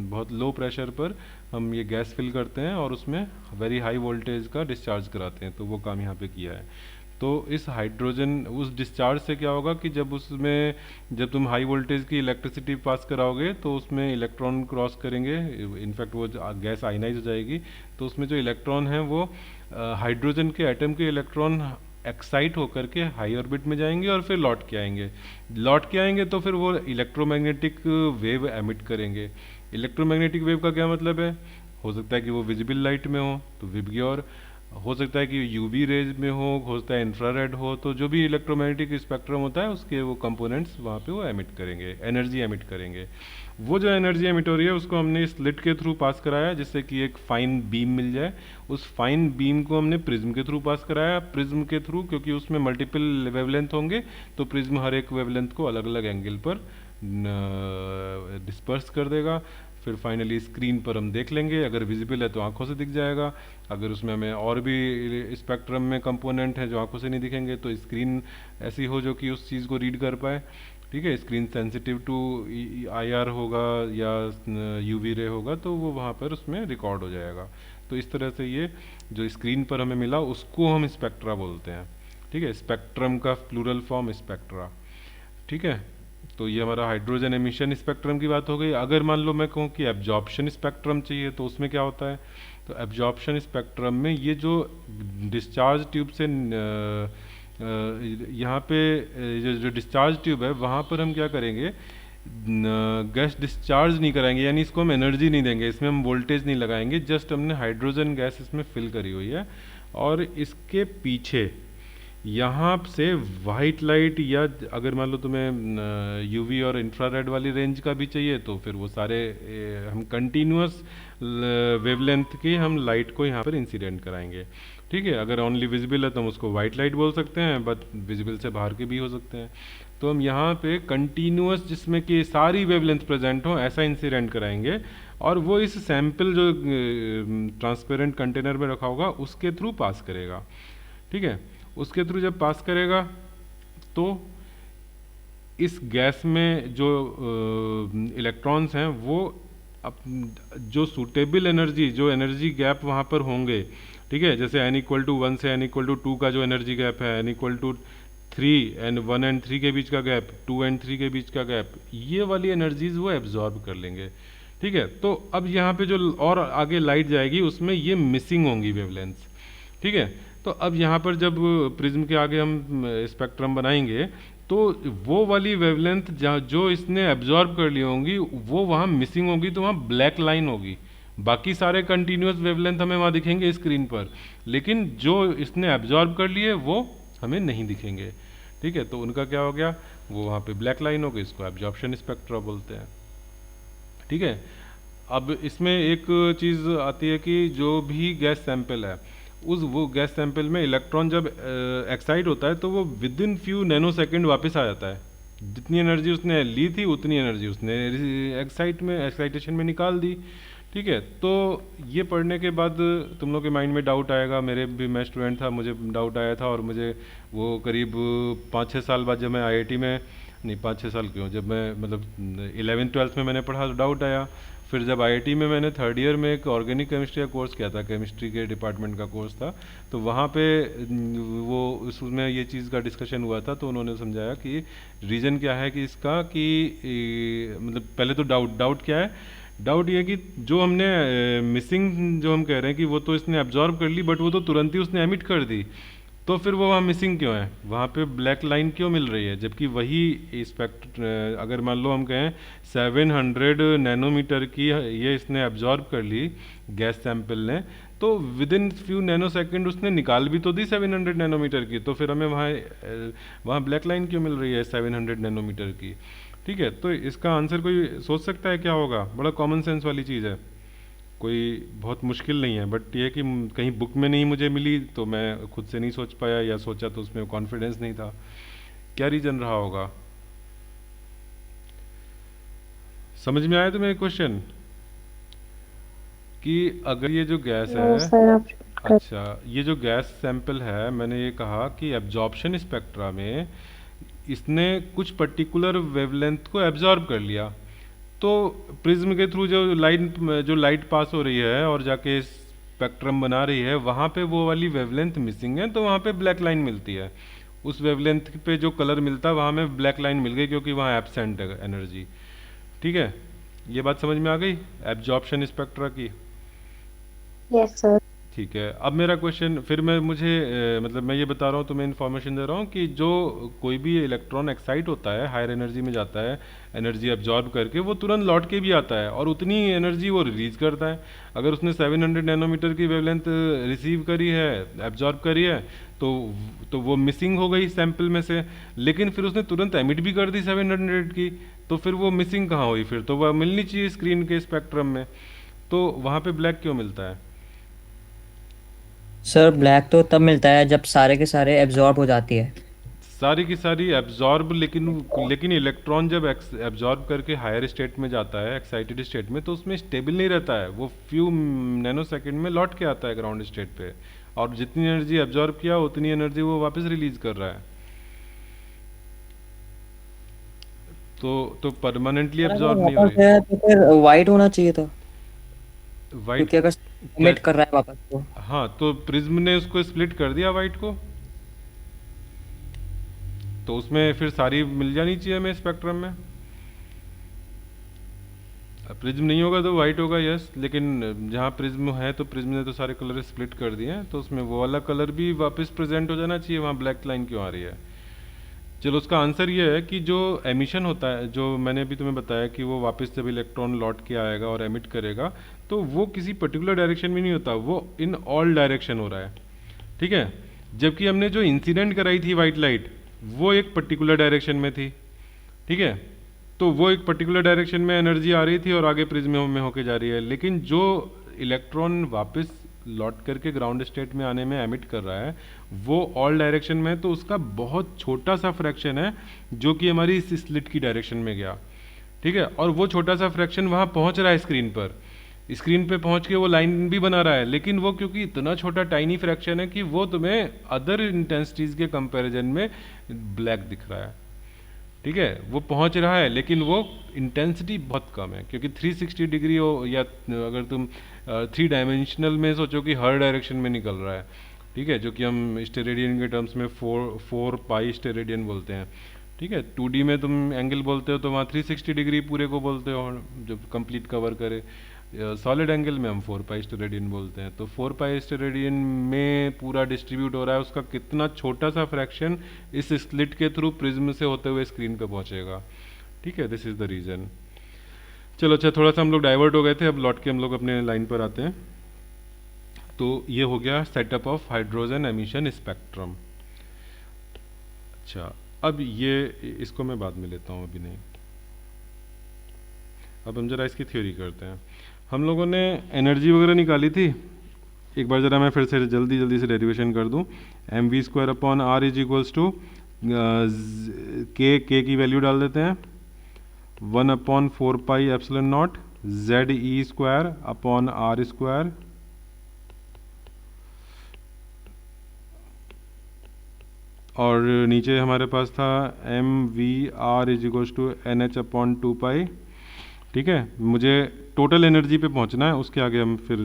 बहुत लो प्रेशर पर हम ये गैस फिल करते हैं और उसमें वेरी हाई वोल्टेज का डिस्चार्ज कराते हैं। तो वो काम यहाँ पे किया है। तो इस हाइड्रोजन उस डिस्चार्ज से क्या होगा कि जब तुम हाई वोल्टेज की इलेक्ट्रिसिटी पास कराओगे तो उसमें इलेक्ट्रॉन क्रॉस करेंगे, इनफैक्ट वो गैस आयनाइज हो जाएगी। तो उसमें जो इलेक्ट्रॉन है वो हाइड्रोजन के एटम के इलेक्ट्रॉन एक्साइट होकर के हाई ऑर्बिट में जाएंगे और फिर लौट के आएंगे तो फिर वो इलेक्ट्रोमैग्नेटिक वेव एमिट करेंगे। इलेक्ट्रोमैग्नेटिक वेव का क्या मतलब है? हो सकता है कि वो विजिबल लाइट में हो तो विबग्योर, हो सकता है कि यूवी रेज में हो सकता है इंफ्रारेड हो। तो जो भी इलेक्ट्रोमैग्नेटिक स्पेक्ट्रम होता है उसके वो कंपोनेंट्स वहाँ पे वो एमिट करेंगे, एनर्जी एमिट करेंगे। वो जो एनर्जी एमिट हो रही है उसको हमने स्लिट के थ्रू पास कराया जिससे कि एक फाइन बीम मिल जाए। उस फाइन बीम को हमने प्रिज्म के थ्रू पास कराया। प्रिज्म के थ्रू क्योंकि उसमें मल्टीपल वेवलेंथ होंगे तो प्रिज्म हर एक वेवलेंथ को अलग अलग एंगल पर डिस्पर्स कर देगा। फिर फाइनली स्क्रीन पर हम देख लेंगे, अगर विजिबल है तो आंखों से दिख जाएगा, अगर उसमें हमें और भी स्पेक्ट्रम में कंपोनेंट हैं जो आंखों से नहीं दिखेंगे तो स्क्रीन ऐसी हो जो कि उस चीज़ को रीड कर पाए। ठीक है, स्क्रीन सेंसिटिव टू आईआर होगा या यूवी रे होगा तो वो वहाँ पर उसमें रिकॉर्ड हो जाएगा। तो इस तरह से ये जो स्क्रीन पर हमें मिला उसको हम स्पेक्ट्रा बोलते हैं। ठीक है, स्पेक्ट्रम का प्लूरल फॉर्म स्पेक्ट्रा। ठीक है, तो ये हमारा हाइड्रोजन एमिशन स्पेक्ट्रम की बात हो गई। अगर मान लो मैं कहूँ कि एब्जॉर्प्शन स्पेक्ट्रम चाहिए तो उसमें क्या होता है? तो एब्जॉर्प्शन स्पेक्ट्रम में ये जो डिस्चार्ज ट्यूब से यहाँ पे जो डिस्चार्ज ट्यूब है वहाँ पर हम क्या करेंगे, गैस डिस्चार्ज नहीं कराएंगे, यानी इसको हम एनर्जी नहीं देंगे, इसमें हम वोल्टेज नहीं लगाएंगे, जस्ट हमने हाइड्रोजन गैस इसमें फिल करी हुई है। और इसके पीछे यहाँ से वाइट लाइट या अगर मान लो तुम्हें यूवी और इंफ्रारेड वाली रेंज का भी चाहिए तो फिर वो सारे हम कंटिन्यूअस वेवलेंथ की हम लाइट को यहाँ पर इंसिडेंट कराएंगे। ठीक है, अगर ओनली विजिबल है तो हम उसको वाइट लाइट बोल सकते हैं, बट विजिबल से बाहर के भी हो सकते हैं। तो हम यहाँ पे कंटिन्यूअस जिसमें कि सारी वेवलेंथ प्रेजेंट हो ऐसा इंसिडेंट कराएंगे और वो इस सैंपल जो ट्रांसपेरेंट कंटेनर में रखा होगा उसके थ्रू पास करेगा। ठीक है, उसके थ्रू जब पास करेगा तो इस गैस में जो इलेक्ट्रॉन्स हैं वो जो सूटेबल एनर्जी, जो एनर्जी गैप वहाँ पर होंगे, ठीक है, जैसे n=1 से n=2 का जो एनर्जी गैप है, n=3 एंड 1 एंड 3 के बीच का गैप, 2 एंड 3 के बीच का गैप, ये वाली एनर्जीज वो एब्जॉर्ब कर लेंगे। ठीक है, तो अब यहाँ पे जो और आगे लाइट जाएगी उसमें ये मिसिंग होंगी वेवलेंथ्स। ठीक है, तो अब यहाँ पर जब प्रिज्म के आगे हम स्पेक्ट्रम बनाएंगे तो वो वाली वेवलेंथ जो इसने एब्जॉर्ब कर ली होंगी वो वहाँ मिसिंग होगी, तो वहाँ ब्लैक लाइन होगी। बाकी सारे कंटिन्यूअस वेवलेंथ हमें वहाँ दिखेंगे स्क्रीन पर, लेकिन जो इसने एब्जॉर्ब कर लिए वो हमें नहीं दिखेंगे। ठीक है, तो उनका क्या हो गया, वो वहाँ पे ब्लैक लाइन हो गई, इसको एब्जॉर्प्शन स्पेक्ट्रा बोलते हैं। ठीक है, अब इसमें एक चीज़ आती है कि जो भी गैस सैंपल है वो गैस सैंपल में इलेक्ट्रॉन जब एक्साइट होता है तो वो with in few nano second वापस आ जाता है। जितनी एनर्जी उसने ली थी उतनी एनर्जी उसने एक्साइटेशन में निकाल दी। ठीक है, तो ये पढ़ने के बाद तुम लोग के माइंड में डाउट आएगा, मेरे भी, मैं स्टूडेंट था, मुझे डाउट आया था, और मुझे वो करीब 5-6 साल बाद जब मैं आईआईटी में, नहीं 5-6 साल क्यों, जब मैं मतलब 11th-12th में मैंने पढ़ा तो डाउट आया। फिर जब आईआईटी में मैंने 3rd ईयर में एक ऑर्गेनिक केमिस्ट्री का कोर्स किया था, केमिस्ट्री के डिपार्टमेंट का कोर्स था, तो वहाँ पे वो उसमें ये चीज़ का डिस्कशन हुआ था, तो उन्होंने समझाया कि रीज़न क्या है कि इसका कि मतलब पहले तो डाउट क्या है, डाउट ये है कि जो हमने मिसिंग जो हम कह रहे हैं कि वो तो इसने एब्जॉर्ब कर ली, बट वो तो तुरंत ही उसने एमिट कर दी, तो फिर वो वहाँ मिसिंग क्यों है, वहाँ पे ब्लैक लाइन क्यों मिल रही है, जबकि वही स्पेक्ट्र अगर मान लो हम कहें 700 नैनोमीटर की ये इसने एब्जॉर्ब कर ली गैस सैंपल ने, तो with in few nano second उसने निकाल भी तो दी 700 नैनोमीटर की, तो फिर हमें वहाँ ब्लैक लाइन क्यों मिल रही है 700 नैनोमीटर की। ठीक है, तो इसका आंसर कोई सोच सकता है क्या होगा, बड़ा कॉमन सेंस वाली चीज़ है, कोई बहुत मुश्किल नहीं है, बट ये कि कहीं बुक में नहीं मुझे मिली तो मैं खुद से नहीं सोच पाया, या सोचा तो उसमें कॉन्फिडेंस नहीं था। क्या रीजन रहा होगा, समझ में आया तुम्हें क्वेश्चन कि अगर ये जो गैस है, सर आप अच्छा ये जो गैस सैंपल है, मैंने ये कहा कि एब्जॉर्प्शन स्पेक्ट्रा में इसने कुछ पर्टिकुलर वेवलेंथ को एब्जॉर्ब कर लिया, तो प्रिज्म के थ्रू जो लाइट पास हो रही है और जाके स्पेक्ट्रम बना रही है, वहाँ पे वो वाली वेवलेंथ मिसिंग है, तो वहाँ पे ब्लैक लाइन मिलती है। उस वेवलेंथ पे जो कलर मिलता है वहाँ में ब्लैक लाइन मिल गई, क्योंकि वहाँ एब्सेंट है एनर्जी। ठीक है, ये बात समझ में आ गई एब्जॉर्प्शन स्पेक्ट्रा की। Yes sir. ठीक है, अब मेरा क्वेश्चन फिर मतलब मैं ये बता रहा हूँ, तुम्हें इन्फॉर्मेशन दे रहा हूँ कि जो कोई भी इलेक्ट्रॉन एक्साइट होता है, हायर एनर्जी में जाता है, एनर्जी एब्जॉर्ब करके वो तुरंत लौट के भी आता है और उतनी एनर्जी वो रिलीज करता है। अगर उसने 700 नैनोमीटर की वेवलेंथ रिसीव करी है, एब्जॉर्ब करी है, तो वो मिसिंग हो गई सैंपल में से, लेकिन फिर उसने तुरंत एमिट भी कर दी 700 की, तो फिर वो मिसिंग कहाँ हुई, फिर तो वह मिलनी चाहिए स्क्रीन के स्पेक्ट्रम में, तो वहाँ पे ब्लैक क्यों मिलता है। सर ब्लैक तो तब मिलता है जब सारे के सारे एब्जॉर्ब हो जाती है। सारी की सारी एब्जॉर्ब, लेकिन इलेक्ट्रॉन जब एब्जॉर्ब करके हायर स्टेट में जाता है, एक्साइटेड स्टेट में, तो उसमें स्टेबल नहीं रहता है, वो फ्यू नैनो सेकेंड में लौट के आता है ग्राउंड स्टेट पे, और जितनी एनर्जी एब्जॉर्ब किया उतनी एनर्जी वो वापस रिलीज कर रहा है, तो परमानेंटली एब्जॉर्ब नहीं हो वापस रही। है तो फिर वाइट होना चाहिए था, वाइट क्योंकि अगर एमिट कर रहा है वापस तो। हाँ, तो प्रिज्म ने उसको स्प्लिट कर दिया वाइट को, तो उसमें फिर सारी मिल जानी चाहिए हमें स्पेक्ट्रम में। प्रिज्म नहीं होगा तो वाइट होगा, यस, लेकिन जहाँ प्रिज्म है तो प्रिज्म ने तो सारे कलर स्प्लिट कर दिए हैं, तो उसमें वो वाला कलर भी वापस प्रेजेंट हो जाना चाहिए, वहाँ ब्लैक लाइन क्यों आ रही है। चलो, उसका आंसर ये है कि जो एमिशन होता है, जो मैंने अभी तुम्हें बताया कि वो वापस जब इलेक्ट्रॉन लौट के आएगा और एमिट करेगा, तो वो किसी पर्टिकुलर डायरेक्शन में नहीं होता, वो इन ऑल डायरेक्शन हो रहा है। ठीक है, जबकि हमने जो इंसिडेंट कराई थी वाइट लाइट, वो एक पर्टिकुलर डायरेक्शन में थी। ठीक है, तो वो एक पर्टिकुलर डायरेक्शन में एनर्जी आ रही थी और आगे प्रिज्म में होके जा रही है, लेकिन जो इलेक्ट्रॉन वापस लौट करके ग्राउंड स्टेट में आने में एमिट कर रहा है, वो ऑल डायरेक्शन में है, तो उसका बहुत छोटा सा फ्रैक्शन है जो कि हमारी इस स्लिट की डायरेक्शन में गया। ठीक है, और वो छोटा सा फ्रैक्शन वहाँ पहुँच रहा है स्क्रीन पे पहुँच के वो लाइन भी बना रहा है, लेकिन वो क्योंकि इतना छोटा टाइनी फ्रैक्शन है कि वो तुम्हें अदर इंटेंसिटीज के कंपैरिजन में ब्लैक दिख रहा है। ठीक है, वो पहुंच रहा है लेकिन वो इंटेंसिटी बहुत कम है, क्योंकि 360 डिग्री हो, या अगर तुम 3 डायमेंशनल में सोचो कि हर डायरेक्शन में निकल रहा है। ठीक है, जो कि हम स्टेरेडियन के टर्म्स में 4 पाई स्टेरेडियन बोलते हैं। ठीक है, 2D में तुम एंगल बोलते हो तो वहाँ 360 डिग्री पूरे को बोलते हो जब कंप्लीट कवर करे। सॉलिड एंगल में हम 4 पाई स्टेरेडियन बोलते हैं, तो 4 पाई स्टेरेडियन में पूरा डिस्ट्रीब्यूट हो रहा है, उसका कितना छोटा सा फ्रैक्शन इस स्लिट के थ्रू प्रिज्म से होते हुए स्क्रीन पे पहुंचेगा। ठीक है, दिस इज द रीजन। चलो, अच्छा, थोड़ा सा हम लोग डाइवर्ट हो गए थे, अब लौट के हम लोग अपने लाइन पर आते हैं। तो ये हो गया setup of hydrogen emission spectrum. अच्छा, अब ये इसको मैं बाद में लेता हूँ, अभी नहीं। अब हम जरा इसकी थ्योरी करते हैं। हम लोगों ने एनर्जी वगैरह निकाली थी, एक बार ज़रा मैं फिर से जल्दी से डेरिवेशन कर दूं। mv² upon r is equals to k की वैल्यू डाल देते हैं 1/4 पाई एप्सिलॉन नॉट जेड ई स्क्वायर अपॉन आर स्क्वायर और नीचे हमारे पास था m v r is equals to N h upon 2 pi. ठीक है, मुझे टोटल एनर्जी पे पहुंचना है, उसके आगे हम फिर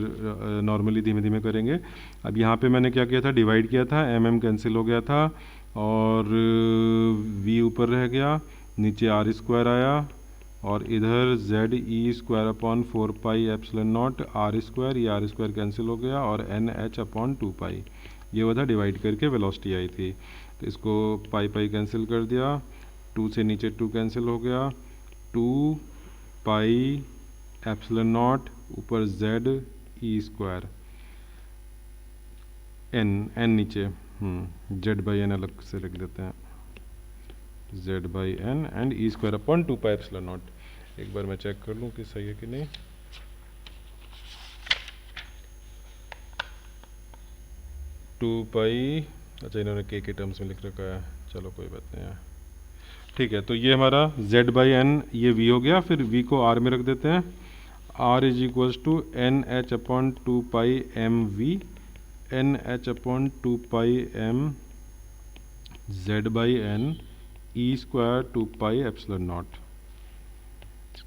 नॉर्मली धीमे धीमे करेंगे। अब यहाँ पे मैंने क्या किया था, डिवाइड किया था, एम एम कैंसिल हो गया था और वी ऊपर रह गया, नीचे आर स्क्वायर आया और इधर जेड ई square upon 4 pi epsilon naught r square, ये आर स्क्वायर कैंसिल हो गया और एन एच अपॉन 2 पाई, ये वो था डिवाइड करके वेलोसिटी आई थी। तो इसको पाई पाई कैंसिल कर दिया, 2 से नीचे 2 कैंसिल हो गया, 2 पाई एप्सिलॉन नॉट ऊपर जेड ई स्क्वायर, एन एन नीचे, जेड बाई एन अलग से लिख देते हैं, z by n and e square upon 2 pi epsilon naught. एक बार मैं चेक कर लूँ कि सही है कि नहीं। टू पाई, अच्छा इन्होंने के टर्म्स में लिख रखा है, चलो कोई बात नहीं है। ठीक है, तो ये हमारा z बाई एन ये v हो गया, फिर v को r में रख देते हैं, r is equals to N h upon 2 pi m v, n h upon 2 pi m z by n e square 2 pi epsilon naught.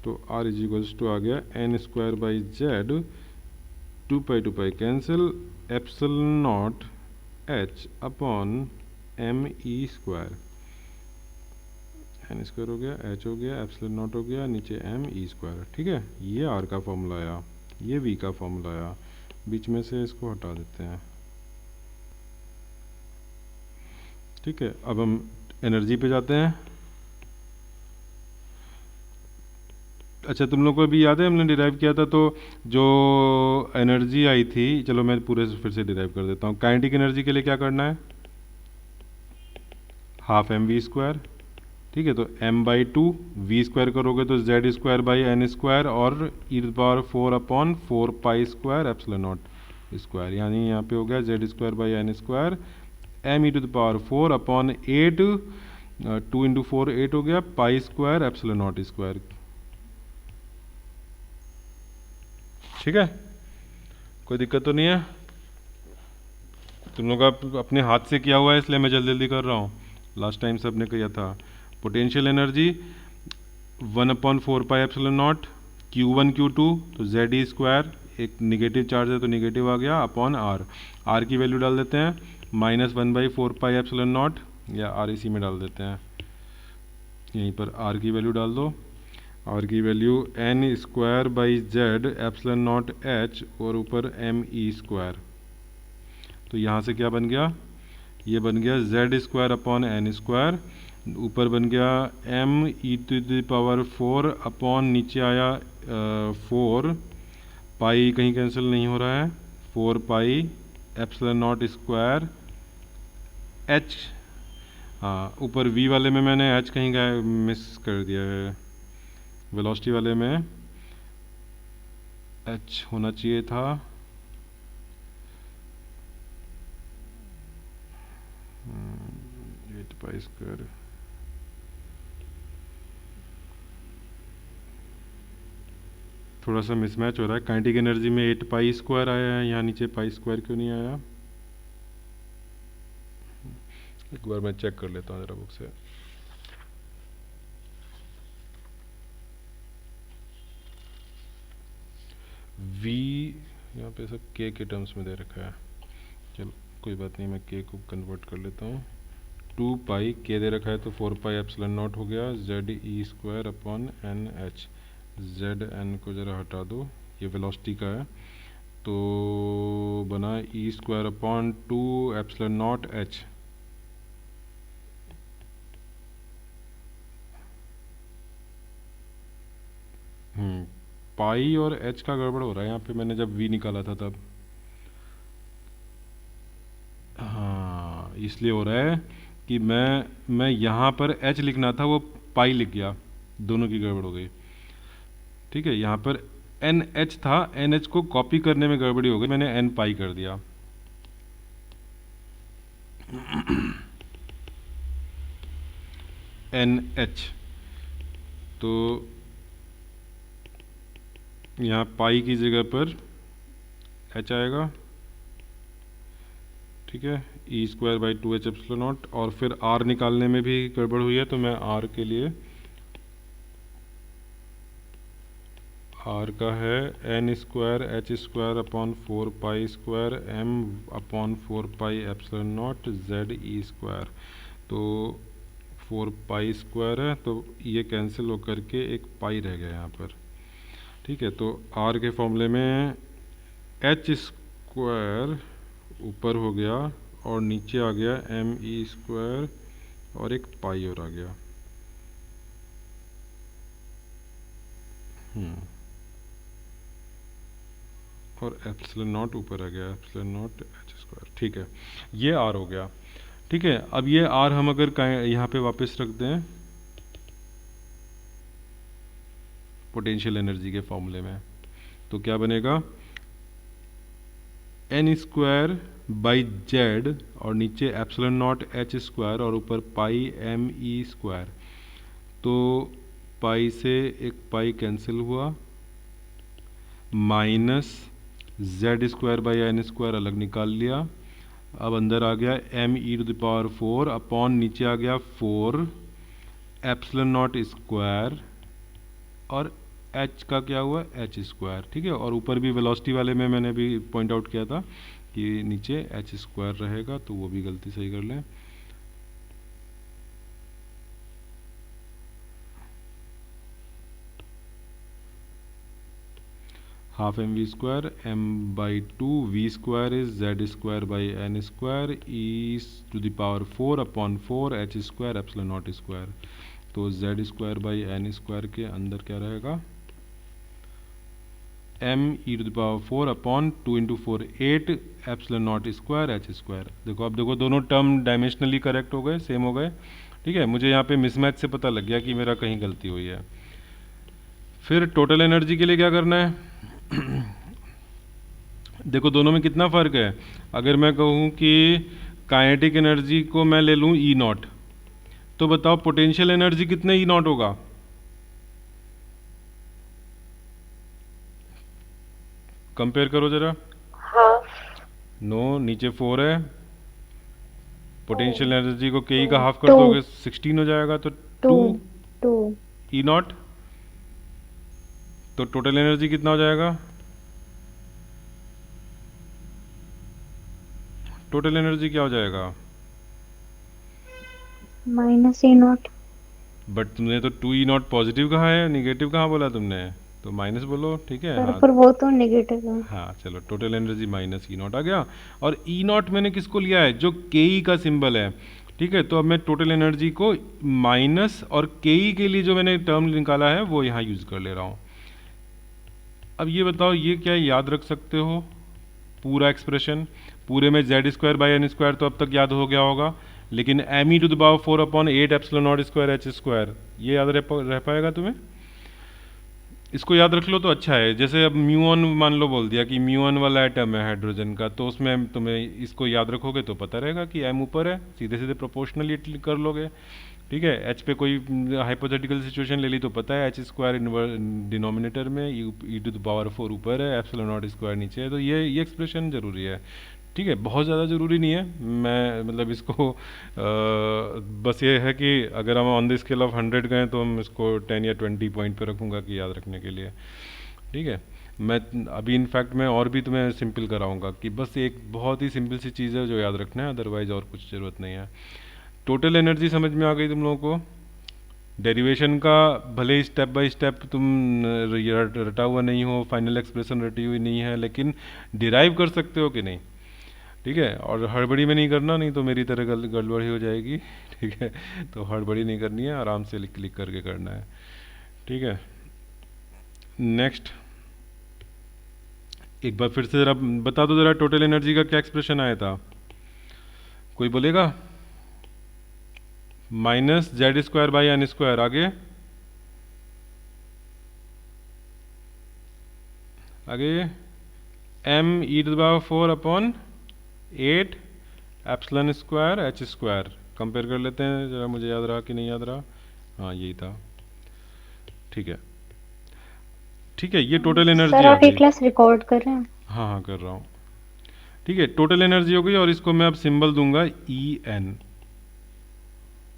तो r इज इक्वल्स टू आ गया n square by z, 2 pi cancel, epsilon naught h upon m e square, n square हो गया, h हो गया, epsilon not हो गया, नीचे एम ई स्क्वायर। ठीक है, ये r का फॉर्मूला आया, ये v का फॉर्मूला आया, बीच में से इसको हटा देते हैं। ठीक है, अब हम एनर्जी पे जाते हैं। अच्छा, तुम लोग को भी याद है हमने डिराइव किया था, तो जो एनर्जी आई थी, चलो मैं पूरे से फिर से डिराइव कर देता हूँ। काइनेटिक एनर्जी के लिए क्या करना है, हाफ एम वी स्क्वायर। ठीक है, तो m बाई 2 वी स्क्वायर करोगे तो Z square by N square और E to the power 4 upon 4 pi square epsilon not square, यानी यहाँ पे हो गया Z square by N square M E to the power 4 upon 8, 2 into 4 8 हो गया, pi square epsilon not square. ठीक है, कोई दिक्कत तो नहीं है? तुम लोग अपने हाथ से किया हुआ है इसलिए मैं जल्दी जल्दी कर रहा हूँ, लास्ट टाइम सबने किया था। Potential energy 1/4 pi epsilon not Q1 Q2, तो जेड ई स्क्वायर, एक निगेटिव चार्ज है तो निगेटिव आ गया, अपॉन आर, आर की वैल्यू डाल देते हैं -1/4 पाई एप्सिलॉन नॉट, या आर इसी में डाल देते हैं, यहीं पर आर की वैल्यू डाल दो, आर की value n square by z epsilon not h और ऊपर एम ई स्क्वायर। तो यहाँ से क्या बन गया, ये बन गया Z square upon n square, ऊपर बन गया m E to the power 4 upon नीचे आया 4 पाई, कहीं कैंसिल नहीं हो रहा है, 4 pi epsilon not square H, हाँ ऊपर वी वाले में मैंने एच कहीं मिस कर दिया है, वेलोसिटी वाले में एच होना चाहिए था, 8 पाई स्क्वायर, थोड़ा सा मिसमैच हो रहा है। काइनेटिक एनर्जी में 8 पाई स्क्वायर आया है, यहाँ नीचे पाई स्क्वायर क्यों नहीं आया, एक बार मैं चेक कर लेता हूँ जरा बुक से। v यहाँ पे सब के टर्म्स में दे रखा है, चलो कोई बात नहीं, मैं के को कन्वर्ट कर लेता हूँ। 2 पाई के दे रखा है तो 4 पाई एप्सिलॉन नॉट हो गया, जेड ई square upon N H, Z N को ज़रा हटा दो, ये वेलोसिटी का है, तो बना E square upon 2 epsilon not H. Pi और एच का गड़बड़ हो रहा है यहाँ पे, मैंने जब वी निकाला था तब, हाँ इसलिए हो रहा है कि मैं यहाँ पर एच लिखना था वो पाई लिख गया, दोनों की गड़बड़ हो गई। ठीक है, यहाँ पर एन एच था, एन एच को कॉपी करने में गड़बड़ी हो गई, मैंने एन पाई कर दिया। एन एच, तो यहाँ पाई की जगह पर h आएगा, ठीक है, E square by 2h epsilon not. और फिर r निकालने में भी गड़बड़ हुई है, तो मैं r के लिए r का है n square H square upon 4 pi square m upon 4 pi epsilon not z E square. तो 4 पाई स्क्वायर है, तो ये कैंसिल होकर के एक पाई रह गया यहाँ पर, ठीक है। तो r के फॉर्मूले में h स्क्वायर ऊपर हो गया और नीचे आ गया एम ई स्क्वायर और एक पाई और आ गया। और एप्सिलॉन नॉट ऊपर आ गया, एप्सिलॉन नॉट एच स्क्वायर, ठीक है, ये आर हो गया, ठीक है। अब ये आर हम अगर यहाँ पे वापस रख दें पोटेंशियल एनर्जी के फॉर्मूले में, तो क्या बनेगा, एन स्क्वायर बाई जेड और नीचे एप्सिलॉन नॉट एच स्क्वायर और ऊपर पाई एम ई स्क्वायर। तो पाई से एक पाई कैंसिल हुआ, minus z square by N square अलग निकाल लिया। अब अंदर आ गया m E to the power 4 upon नीचे आ गया 4 एप्सिलॉन नॉट स्क्वायर और एच का क्या हुआ, एच स्क्वायर, ठीक है। और ऊपर भी वेलोसिटी वाले में मैंने भी पॉइंट आउट किया था कि नीचे एच स्क्वायर रहेगा, तो वो भी गलती सही कर लें। Half M V square M by 2 V square is Z square by N square E to the power 4 upon 4 H square epsilon not square. तो Z square by N square के अंदर क्या रहेगा, M E to the power 4 upon 2 into 4 8 epsilon not square H square. देखो अब देखो दोनों term dimensionally correct हो गए, सेम हो गए, ठीक है। मुझे यहाँ पे मिसमैच से पता लग गया कि मेरा कहीं गलती हुई है। फिर टोटल एनर्जी के लिए क्या करना है देखो दोनों में कितना फ़र्क है। अगर मैं कहूँ कि काइनेटिक एनर्जी को मैं ले लूँ ई नॉट, तो बताओ पोटेंशियल एनर्जी कितने ई नॉट होगा, कंपेयर करो जरा। नो, नीचे 4 है, पोटेंशियल एनर्जी को के का हाफ कर Two. दोगे 16 हो जाएगा, तो 2 2 ई नॉट। तो टोटल एनर्जी कितना हो जाएगा, टोटल एनर्जी क्या हो जाएगा, माइनस ए नॉट। बट तुमने तो 2 ई नॉट पॉजिटिव कहा है, निगेटिव कहाँ बोला तुमने, तो माइनस बोलो, ठीक है। हाँ पर वो तो नेगेटिव है। हाँ, चलो total energy minus E not आ गया। और ई नॉट मैंने किसको लिया है, जो के ई का सिंबल है, ठीक है। तो अब मैं टोटल एनर्जी को माइनस और के ई के लिए जो मैंने टर्म निकाला है वो यहाँ यूज़ कर ले रहा हूँ। अब ये बताओ, ये क्या याद रख सकते हो पूरा एक्सप्रेशन, पूरे में z square by N square तो अब तक याद हो गया होगा, लेकिन m E to the power 4 upon 8 epsilon not square H square, ये याद रह पाएगा तुम्हें, इसको याद रख लो तो अच्छा है। जैसे अब म्यूऑन मान लो बोल दिया कि म्यूऑन वाला एटम है हाइड्रोजन का, तो उसमें तुम्हें इसको याद रखोगे तो पता रहेगा कि एम ऊपर है, सीधे सीधे प्रोपोर्शनली कर लोगे, ठीक है। एच पे कोई हाइपोथेटिकल सिचुएशन ले ली तो पता है एच स्क्वायर डिनोमिनेटर में, ई टू द पावर 4 ऊपर है, एप्सिलॉन नॉट स्क्वायर नीचे है, तो ये एक्सप्रेशन जरूरी है, ठीक है। बहुत ज़्यादा ज़रूरी नहीं है, मैं मतलब इसको बस ये है कि अगर हम ऑन द स्केल ऑफ 100 गए तो हम इसको 10 या 20 पॉइंट पे रखूँगा कि याद रखने के लिए, ठीक है। मैं अभी इनफैक्ट मैं और भी तुम्हें सिंपल कराऊंगा कि बस एक बहुत ही सिंपल सी चीज़ है जो याद रखना है, अदरवाइज और कुछ ज़रूरत नहीं है। टोटल एनर्जी समझ में आ गई तुम लोगों को, डेरिवेशन का भले ही स्टेप बाय स्टेप तुम रटा हुआ नहीं हो, फाइनल एक्सप्रेशन रटी हुई नहीं है, लेकिन डिराइव कर सकते हो कि नहीं, ठीक है। और हड़बड़ी में नहीं करना, नहीं तो मेरी तरह गड़बड़ी हो जाएगी, ठीक है। तो हड़बड़ी नहीं करनी है, आराम से क्लिक करके करना है, ठीक है। नेक्स्ट एक बार फिर से ज़रा बता दो, ज़रा टोटल एनर्जी का क्या एक्सप्रेशन आया था, कोई बोलेगा, minus z square by N square, आगे आगे m E to the power 4 upon 8 epsilon square H square. Compare कर लेते हैं जरा, मुझे याद रहा कि नहीं याद रहा, हाँ यही था, ठीक है। ठीक है, ये टोटल एनर्जी सर आ आप ये गई। क्लास रिकॉर्ड कर रहे हैं? हाँ हाँ कर रहा हूँ। ठीक है, टोटल एनर्जी हो गई और इसको मैं अब सिंबल दूंगा ई एन।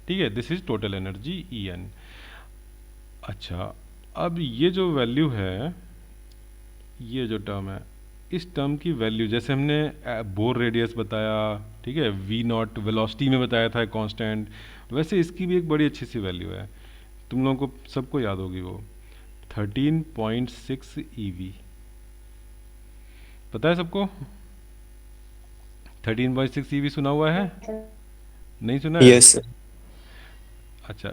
ठीक है, this is total energy e n. अच्छा, अब ये जो वैल्यू है, ये जो टर्म है, इस टर्म की वैल्यू जैसे हमने बोर रेडियस बताया, ठीक है, वी नॉट वेलोसिटी में बताया था कांस्टेंट, वैसे इसकी भी एक बड़ी अच्छी सी वैल्यू है, तुम लोगों को सबको याद होगी वो 13.6 EV। पता है सबको? 13.6 EV सुना हुआ है? नहीं सुना है? Yes sir. अच्छा,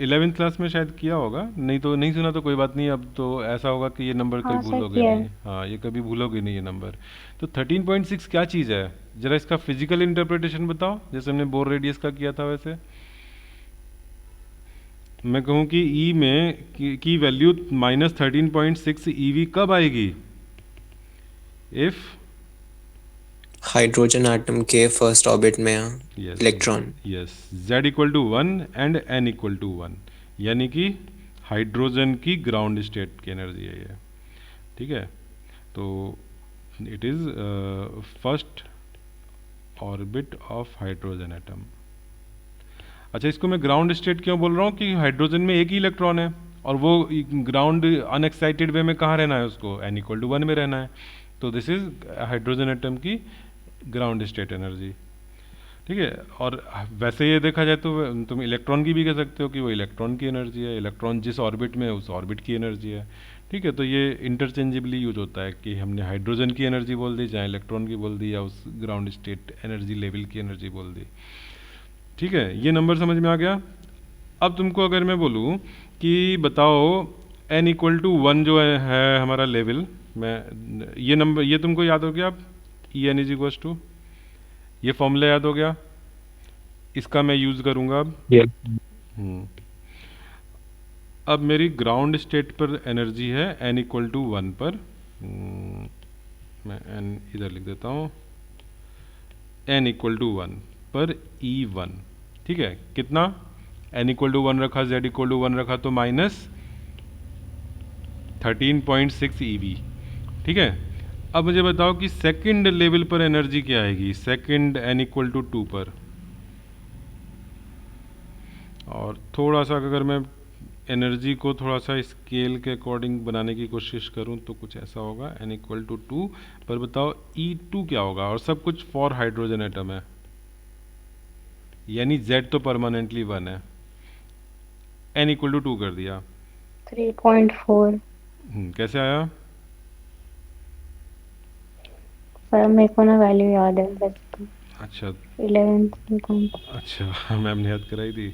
11th क्लास में शायद किया होगा, नहीं तो नहीं सुना तो कोई बात नहीं, अब तो ऐसा होगा कि ये नंबर कभी हाँ सर भूलोगे किया नहीं। है। हाँ, ये कभी भूलोगे नहीं ये नंबर। तो 13.6 क्या चीज़ है, जरा इसका फिजिकल इंटरप्रिटेशन बताओ, जैसे हमने बोर रेडियस का किया था वैसे। मैं कहूँ कि ई में की वैल्यू -13.6 EV कब आएगी? इफ हाइड्रोजन एटम के फर्स्ट ऑर्बिट में yes electron. Yes z equal to 1 and n equal to 1, यानी कि हाइड्रोजन की ग्राउंड स्टेट की एनर्जी है ये। ठीक है, तो it is first orbit of hydrogen atom. अच्छा, इसको मैं ग्राउंड स्टेट क्यों बोल रहा हूँ कि हाइड्रोजन में एक ही इलेक्ट्रॉन है और वो ग्राउंड अनएक्साइटेड वे में कहाँ रहना है उसको, n इक्वल टू 1 में रहना है। तो दिस इज हाइड्रोजन एटम की ग्राउंड स्टेट एनर्जी। ठीक है, और वैसे ये देखा जाए तो तुम इलेक्ट्रॉन की भी कह सकते हो कि वो इलेक्ट्रॉन की एनर्जी है, इलेक्ट्रॉन जिस ऑर्बिट में है उस ऑर्बिट की एनर्जी है। ठीक है, तो ये इंटरचेंजेबली यूज होता है कि हमने हाइड्रोजन की एनर्जी बोल दी, चाहे इलेक्ट्रॉन की बोल दी, या उस ग्राउंड स्टेट एनर्जी लेवल की एनर्जी बोल दी। ठीक है, ये नंबर समझ में आ गया। अब तुमको अगर मैं बोलूँ कि बताओ n इक्वल टू 1 जो है हमारा लेवल, मैं ये नंबर, ये तुमको याद हो गया अब, e n is equal to, ये फॉर्मूला याद हो गया, इसका मैं यूज़ करूँगा अब। अब मेरी ग्राउंड स्टेट पर एनर्जी है n इक्वल टू 1 पर, मैं n इधर लिख देता हूँ, n इक्वल टू 1 पर E1। ठीक है, कितना, n इक्वल टू 1 रखा, z इक्वल टू 1 रखा, तो -13.6 EV। ठीक है, अब मुझे बताओ कि सेकंड लेवल पर एनर्जी क्या आएगी, सेकंड n इक्वल टू 2 पर। और थोड़ा सा अगर मैं एनर्जी को थोड़ा सा स्केल के अकॉर्डिंग बनाने की कोशिश करूं तो कुछ ऐसा होगा, n इक्वल टू 2 पर बताओ E2 क्या होगा, और सब कुछ फॉर हाइड्रोजन एटम है, यानी Z तो परमानेंटली 1 है, n इक्वल टू 2 कर दिया। 3.4। कैसे आया? सर मेरे को ना वैल्यू याद है वैसे तो। अच्छा 11th। अच्छा, मैम ने याद कराई थी।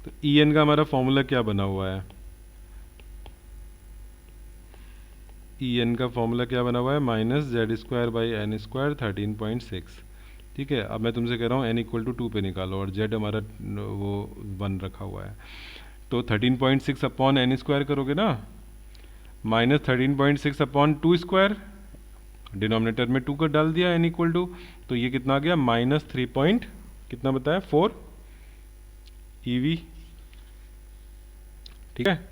तो ई एन का हमारा फॉर्मूला क्या बना हुआ है, ई एन का फॉर्मूला क्या बना हुआ है, -z²/n² 13.6। ठीक है, अब मैं तुमसे कह रहा हूँ n इक्वल टू 2 पे निकालो और z हमारा वो 1 रखा हुआ है, तो 13.6 अपॉन n² करोगे ना, -13.6 अपॉन 2², डिनोमिनेटर में 2 का डाल दिया, n इक्वल टू, तो ये कितना आ गया, -3 कितना बताया, 4 EV। ठीक है,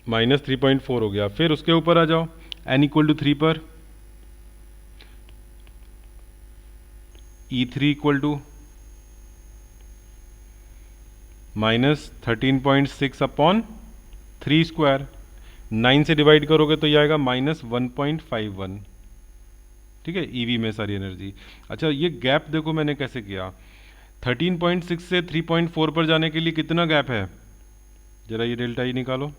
-3.4 हो गया। फिर उसके ऊपर आ जाओ, n इक्वल टू 3 पर, E3 इक्वल टू -13.6 अपॉन 3², 9 से डिवाइड करोगे तो ये आएगा -1.51। ठीक है, EV में सारी एनर्जी। अच्छा, ये गैप देखो मैंने कैसे किया, 13.6 से 3.4 पर जाने के लिए कितना गैप है, जरा ये डेल्टा ई निकालो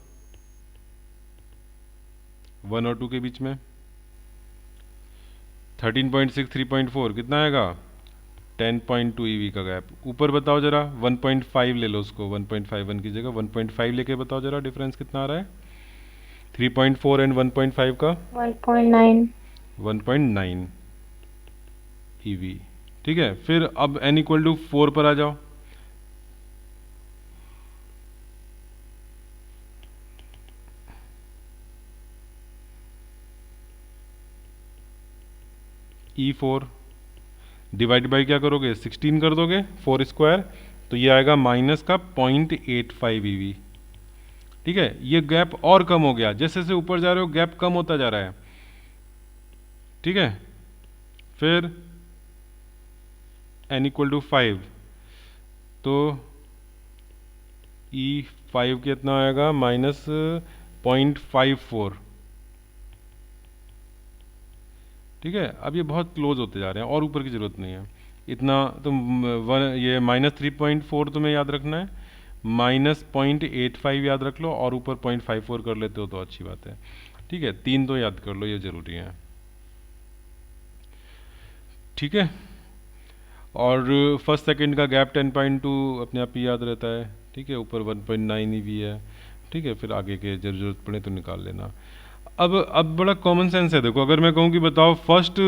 1 और 2 के बीच में। 13.6 3.4 कितना आएगा, 10.2 EV का गैप। ऊपर बताओ जरा, 1.5 ले लो उसको, 1.51 की जगह 1.5 लेके बताओ जरा डिफरेंस कितना आ रहा है, 3.4 एंड 1.5 का 1.9। 1.9 EV। ठीक है, फिर अब n इक्वल टू 4 पर आ जाओ, E4 डिवाइड बाई क्या करोगे, 16 कर दोगे, 4², तो ये आएगा माइनस का 0.85 EV। ठीक है, ये गैप और कम हो गया, जैसे जैसे ऊपर जा रहे हो गैप कम होता जा रहा है। ठीक है, फिर n इक्वल टू 5, तो E5 कितना आएगा, -0.54। ठीक है, अब ये बहुत क्लोज होते जा रहे हैं और ऊपर की ज़रूरत नहीं है इतना। तुम ये -3.4 तुम्हें याद रखना है, -0.85 याद रख लो और ऊपर 0.54 कर लेते हो तो अच्छी बात है। ठीक है, 3 तो याद कर लो, ये ज़रूरी है। ठीक है, और फर्स्ट सेकंड का गैप 10.2 अपने आप ही याद रहता है। ठीक है, ऊपर 1.9 ही भी है। ठीक है, फिर आगे के जरूरत पड़े तो निकाल लेना। अब बड़ा कॉमन सेंस है, देखो अगर मैं कहूँ कि बताओ फर्स्ट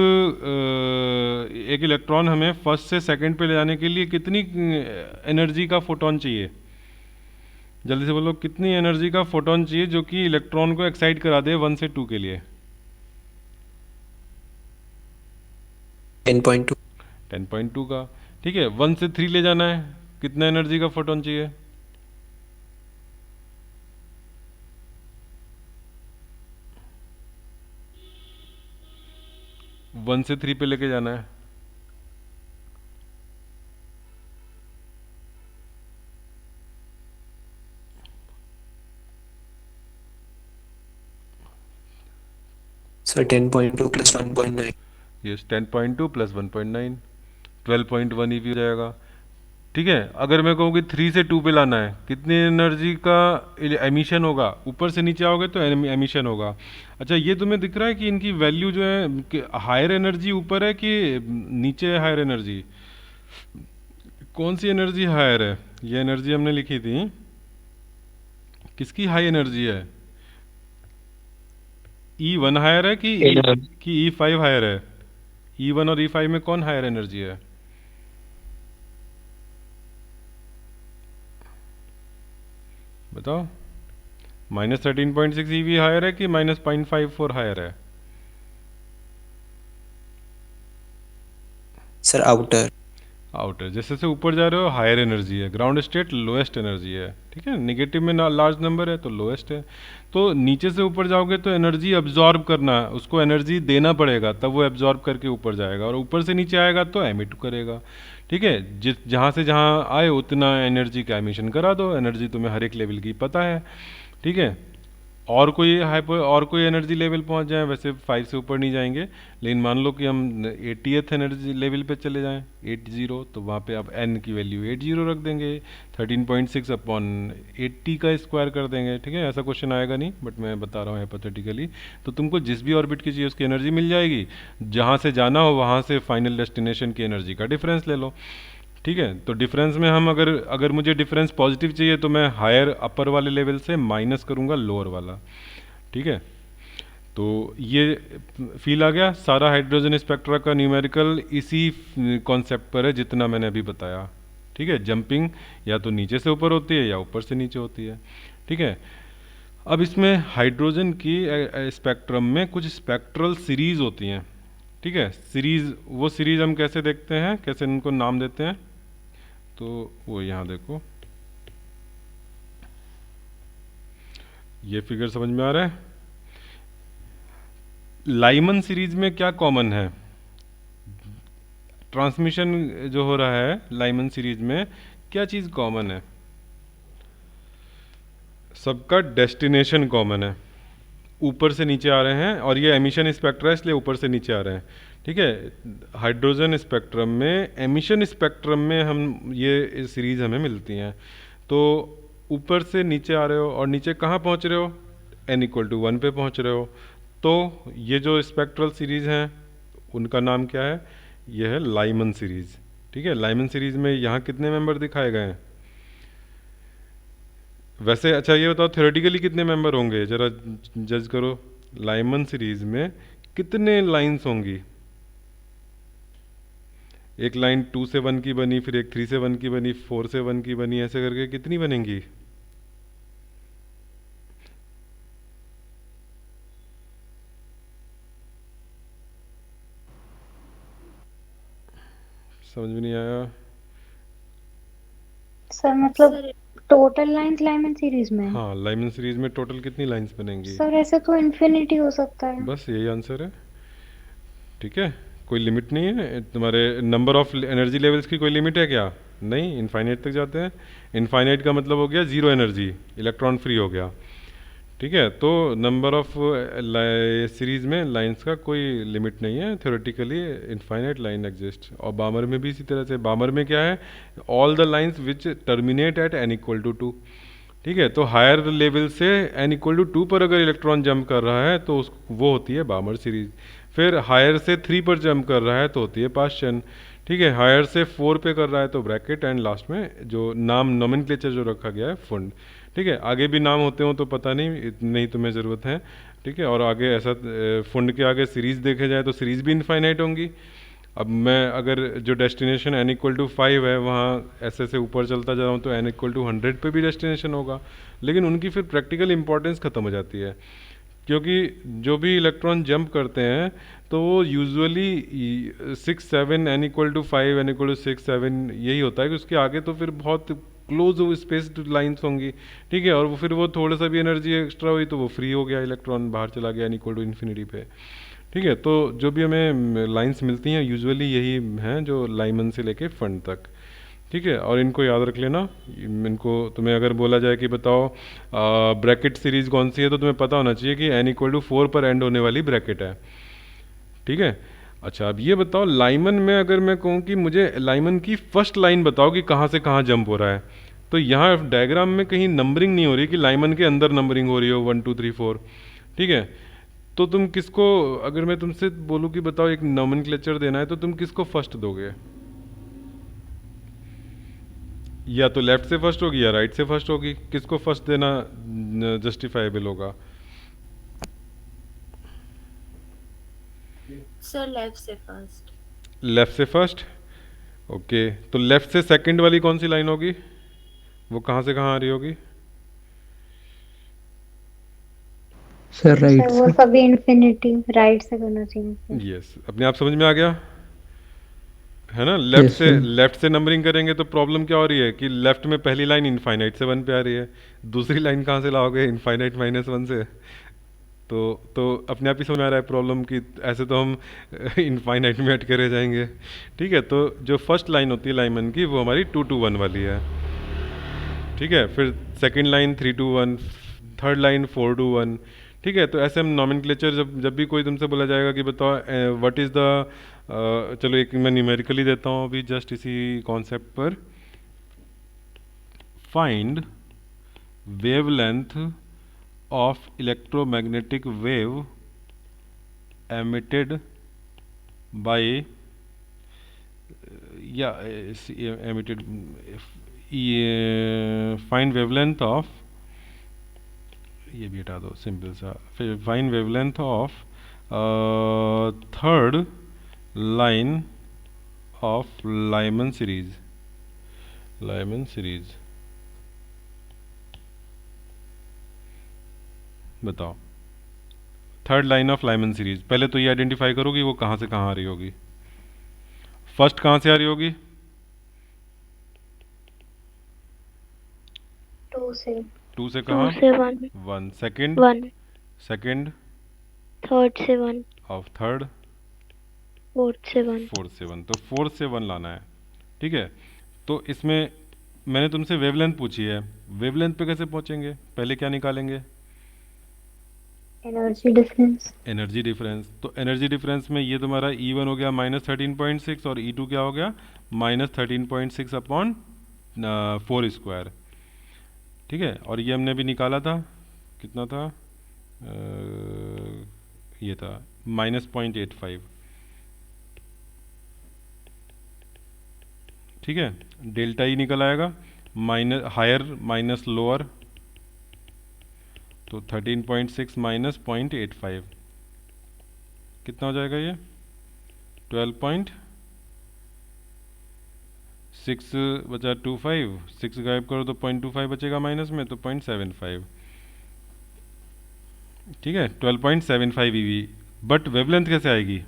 एक इलेक्ट्रॉन हमें फर्स्ट से सेकंड पे ले जाने के लिए कितनी एनर्जी का फोटोन चाहिए, जल्दी से बोलो कितनी एनर्जी का फोटोन चाहिए जो कि इलेक्ट्रॉन को एक्साइट करा दे 1 से 2 के लिए। 10.2। 10.2 का। ठीक है, 1 से 3 ले जाना है, कितना एनर्जी का फोटोन चाहिए? वन से 3 पे लेके जाना है। Sir 10.2 plus 1.9। Yes, 10.2 plus 1.9, 12.1 EV हो जाएगा। ठीक है, अगर मैं कहूँ कि 3 से 2 पे लाना है, कितनी एनर्जी का एमिशन होगा? ऊपर से नीचे आओगे तो एमिशन होगा। अच्छा, ये तुम्हें दिख रहा है कि इनकी वैल्यू जो है, हायर एनर्जी ऊपर है कि नीचे है हायर एनर्जी? कौन सी एनर्जी हायर है? ये एनर्जी हमने लिखी थी, किसकी हाई एनर्जी है? E1 हायर है कि E5 हायर है? E1 और E5 में कौन हायर एनर्जी है? बताओ। -13.6 EV हायर है कि -0.54 हायर है? Sir outer. आउटर। जैसे जैसे ऊपर जा रहे हो हायर एनर्जी है, ग्राउंड स्टेट लोएस्ट एनर्जी है। ठीक है, नेगेटिव में ना लार्ज नंबर है तो लोएस्ट है। तो नीचे से ऊपर जाओगे तो एनर्जी अब्जॉर्ब करना, उसको एनर्जी देना पड़ेगा, तब वो एब्जॉर्ब करके ऊपर जाएगा, और ऊपर से नीचे आएगा तो एमिट करेगा। ठीक है, जिस जहाँ से जहाँ आए उतना एनर्जी का एमिशन करा दो, एनर्जी तुम्हें हर एक लेवल की पता है। ठीक है, और कोई एनर्जी लेवल पहुंच जाए, वैसे 5 से ऊपर नहीं जाएंगे, लेकिन मान लो कि हम 80th एनर्जी लेवल पे चले जाएं, 80, तो वहाँ पे आप n की वैल्यू 80 रख देंगे, 13.6 अपॉन 80 का स्क्वायर कर देंगे। ठीक है, ऐसा क्वेश्चन आएगा नहीं, बट मैं बता रहा हूँ हाइपोथेटिकली। तो तुमको जिस भी ऑर्बिट की चाहिए उसकी एनर्जी मिल जाएगी, जहाँ से जाना हो वहाँ से फाइनल डेस्टिनेशन की एनर्जी का डिफरेंस ले लो। ठीक है, तो डिफरेंस में हम अगर अगर मुझे डिफरेंस पॉजिटिव चाहिए तो मैं हायर अपर वाले लेवल से माइनस करूंगा लोअर वाला। ठीक है, तो ये फील आ गया। सारा हाइड्रोजन स्पेक्ट्रा का न्यूमेरिकल इसी कॉन्सेप्ट पर है जितना मैंने अभी बताया। ठीक है, जंपिंग या तो नीचे से ऊपर होती है या ऊपर से नीचे होती है। ठीक है, अब इसमें हाइड्रोजन की स्पेक्ट्रम में कुछ स्पेक्ट्रल सीरीज होती हैं। ठीक है, सीरीज, वो सीरीज हम कैसे देखते हैं, कैसे इनको नाम देते हैं, तो वो यहाँ देखो, ये फिगर समझ में आ रहा है? लाइमन सीरीज में क्या कॉमन है? ट्रांसमिशन जो हो रहा है लाइमन सीरीज में, क्या चीज़ कॉमन है? सबका डेस्टिनेशन कॉमन है, ऊपर से नीचे आ रहे हैं, और ये एमिशन स्पेक्ट्रा है इसलिए ऊपर से नीचे आ रहे हैं। ठीक है, हाइड्रोजन स्पेक्ट्रम में, एमिशन स्पेक्ट्रम में हम ये सीरीज हमें मिलती हैं। तो ऊपर से नीचे आ रहे हो और नीचे कहाँ पहुँच रहे हो? n=1 पे पहुँच रहे हो। तो ये जो स्पेक्ट्रल सीरीज हैं उनका नाम क्या है? ये है लाइमन सीरीज। ठीक है, लाइमन सीरीज में यहाँ कितने मेंबर दिखाए गए हैं वैसे? अच्छा ये बताओ, थ्योरेटिकली कितने मेंबर होंगे, जरा जज करो। लाइमन सीरीज में कितने लाइंस होंगी? एक लाइन 2 से 1 की बनी, फिर एक 3 से 1 की बनी, 4 से 1 की बनी, ऐसे करके कितनी बनेंगी? समझ में नहीं आया? सर मतलब टोटल लाइंस लाइमन सीरीज में? हाँ, लाइमन सीरीज में टोटल कितनी लाइंस बनेंगी? सर ऐसे तो इन्फिनिटी हो सकता है। बस यही आंसर है। ठीक है, कोई लिमिट नहीं है तुम्हारे नंबर ऑफ एनर्जी लेवल्स की, कोई लिमिट है क्या? नहीं, इनफाइनाइट तक जाते हैं। इनफाइनाइट का मतलब हो गया जीरो एनर्जी, इलेक्ट्रॉन फ्री हो गया। ठीक है, तो नंबर ऑफ सीरीज में लाइंस का कोई लिमिट नहीं है, थ्योरेटिकली इनफाइनाइट लाइन एग्जिस्ट। और बामर में भी इसी तरह से, बामर में क्या है, all the lines which terminate at n equal to 2। ठीक है, तो हायर लेवल से n इक्वल टू 2 पर अगर इलेक्ट्रॉन जंप कर रहा है तो वो होती है बामर सीरीज। फिर हायर से 3 पर जंप कर रहा है तो होती है पास्चन। ठीक है, हायर से 4 पे कर रहा है तो ब्रैकेट, एंड लास्ट में जो नाम नोमेनक्लेचर जो रखा गया है फुंड। ठीक है, आगे भी नाम होते हो तो पता नहीं, नहीं तुम्हें ज़रूरत है। ठीक है, और आगे ऐसा फुंड के आगे सीरीज़ देखे जाए तो सीरीज़ भी इनफाइनाइट होंगी। अब मैं अगर जो डेस्टिनेशन n इक्वल टू 5 है वहाँ ऐसे से ऊपर चलता जा रहा हूँ तो n इक्वल टू 100 पे भी डेस्टिनेशन होगा, लेकिन उनकी फिर प्रैक्टिकल इंपॉर्टेंस ख़त्म हो जाती है, क्योंकि जो भी इलेक्ट्रॉन जंप करते हैं तो वो usually 6 7 n equal to 5 n equal to 6 7 यही होता है कि उसके आगे तो फिर बहुत क्लोज स्पेस्ड लाइंस होंगी। ठीक है, और वो फिर वो थोड़ा सा भी एनर्जी एक्स्ट्रा हुई तो वो फ्री हो गया, इलेक्ट्रॉन बाहर चला गया n इक्वल टू इन्फिनिटी पे। ठीक है, तो जो भी हमें लाइंस मिलती हैं यूजुअली यही हैं जो लाइमन से लेके फंड तक। ठीक है, और इनको याद रख लेना। इनको तुम्हें अगर बोला जाए कि बताओ ब्रैकेट सीरीज कौन सी है तो तुम्हें पता होना चाहिए कि n इक्वल टू 4 पर एंड होने वाली ब्रैकेट है। ठीक है, अच्छा अब ये बताओ लाइमन में अगर मैं कहूँ कि मुझे लाइमन की फर्स्ट लाइन बताओ कि कहाँ से कहाँ जंप हो रहा है, तो यहाँ डायग्राम में कहीं नंबरिंग नहीं हो रही कि लाइमन के अंदर नंबरिंग हो रही हो 1 2 3 4। ठीक है, तो तुम किसको, अगर मैं तुमसे बोलूँ कि बताओ एक नोमेनक्लेचर देना है तो तुम किसको फर्स्ट दोगे? या तो लेफ्ट से फर्स्ट होगी या राइट से फर्स्ट होगी, किसको फर्स्ट देना जस्टिफाइबल होगा? सर लेफ्ट से फर्स्ट। लेफ्ट से फर्स्ट, ओके। तो लेफ्ट से सेकंड वाली कौन सी लाइन होगी, वो कहाँ से कहाँ आ रही होगी? सर राइट सर वो से। सभी इन्फिनिटी राइट से करना चाहिए। यस, अपने आप समझ में आ गया है ना। लेफ्ट Yes, से, sir. लेफ्ट से नंबरिंग करेंगे तो प्रॉब्लम क्या हो रही है कि लेफ्ट में पहली लाइन इनफाइनाइट से 1 पे आ रही है, दूसरी लाइन कहाँ से लाओगे, इनफाइनाइट -1 से। तो अपने आप ही समझ में आ रहा है प्रॉब्लम कि ऐसे तो हम इनफाइनाइट में अटके रह जाएंगे। ठीक है, तो जो फर्स्ट लाइन होती है लाइमन की वो हमारी 2 2 1 वाली है। ठीक है, फिर सेकंड लाइन 3 2 1, थर्ड लाइन 4 2 1। ठीक है, तो ऐसे हम नॉमेनक्लेचर जब भी कोई तुमसे बोला जाएगा कि बताओ व्हाट इज़ द, चलो एक मैं न्यूमेरिकली देता हूँ अभी जस्ट इसी कॉन्सेप्ट पर। Find wavelength of electromagnetic wave emitted by, या एमिटेड, फाइंड वेवलेंथ ऑफ, ये भी हटा दो सिंपल सा, फिर find wavelength of third line of Lyman series, Lyman series. बताओ third line of Lyman series, पहले तो ये आइडेंटिफाई करो कि वो कहाँ से कहाँ आ रही होगी। फर्स्ट कहाँ से आ रही होगी? 2 से। 2 से कहाँ? 2 से 1, 1। सेकंड? 1, सेकंड? थर्ड से 1, और थर्ड? फोर्थ से 1। 4 से 1, तो 4 से 1 लाना है। ठीक है, तो इसमें मैंने तुमसे वेवलेंथ पूछी है, वेवलेंथ पे कैसे पहुंचेंगे, पहले क्या निकालेंगे? Energy difference. Energy difference. तो एनर्जी डिफरेंस में ये तुम्हारा E1 हो गया -13.6 और E2 क्या हो गया -13.6 अपॉन 4 स्क्वायर। ठीक है, और ये हमने भी निकाला था, कितना था, ये था -0.85। ठीक है, डेल्टा ई निकल आएगा, माइनस हायर माइनस लोअर, तो 13.6 माइनस 0.85 कितना हो जाएगा ये 12.6 बचा 25, 6 गायब करो तो 0.25 बचेगा माइनस में, तो 0.75। ठीक है, 12.75 ईवी। बट वेवलेंथ कैसे आएगी?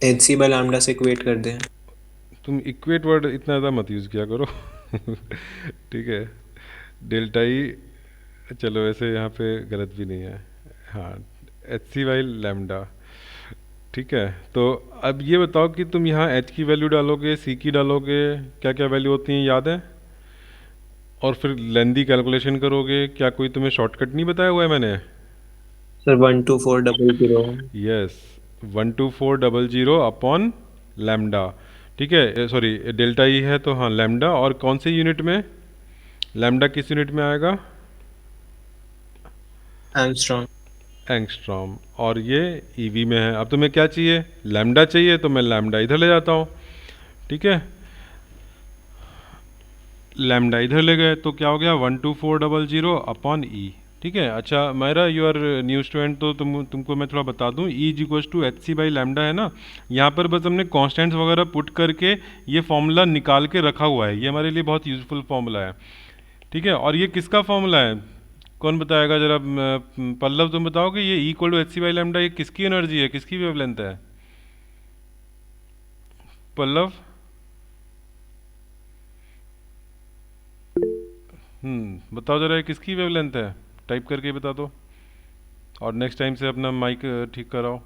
hc बाय लैम्डा से इक्वेट कर दें। तुम इक्वेट वर्ड इतना ज़्यादा मत यूज़ किया करो ठीक है, डेल्टा ई, चलो वैसे यहाँ पे गलत भी नहीं है, हाँ, एच सी वाई लैम्डा। ठीक है, तो अब ये बताओ कि तुम यहाँ एच की वैल्यू डालोगे, सी की डालोगे, क्या क्या वैल्यू होती हैं याद है, और फिर लेंदी कैलकुलेशन करोगे। क्या कोई तुम्हें शॉर्टकट नहीं बताया हुआ है मैंने? सर 12400। Yes, 12400 upon lambda. ठीक है, सॉरी डेल्टा ई है तो हाँ लैम्डा, और कौन से यूनिट में, लैम्डा किस यूनिट में आएगा? एंगस्ट्रॉम। एंगस्ट्रॉम, और ये ईवी में है। अब तुम्हें क्या चाहिए? लैम्डा चाहिए, तो मैं लैम्डा इधर ले जाता हूँ। ठीक है, लैम्डा इधर ले गए तो क्या हो गया, 12400 अपॉन ई। ठीक है, अच्छा मेरा, यू आर न्यू स्टूडेंट, तो तुमको मैं थोड़ा बता दूं, e is equals to H C by lambda है ना। यहाँ पर बस हमने कॉन्स्टेंट्स वगैरह पुट करके ये फॉर्मूला निकाल के रखा हुआ है, ये हमारे लिए बहुत यूज़फुल फॉर्मूला है। ठीक है, और ये किसका फॉर्मूला है, कौन बताएगा जरा? पल्लव तुम बताओ कि ये equal to H C by lambda ये किसकी एनर्जी है, किसकी वेवलेंथ है? पल्लव, बताओ जरा ये किसकी वेवलेंथ है, टाइप करके बता दो, और नेक्स्ट टाइम से अपना माइक ठीक कराओ।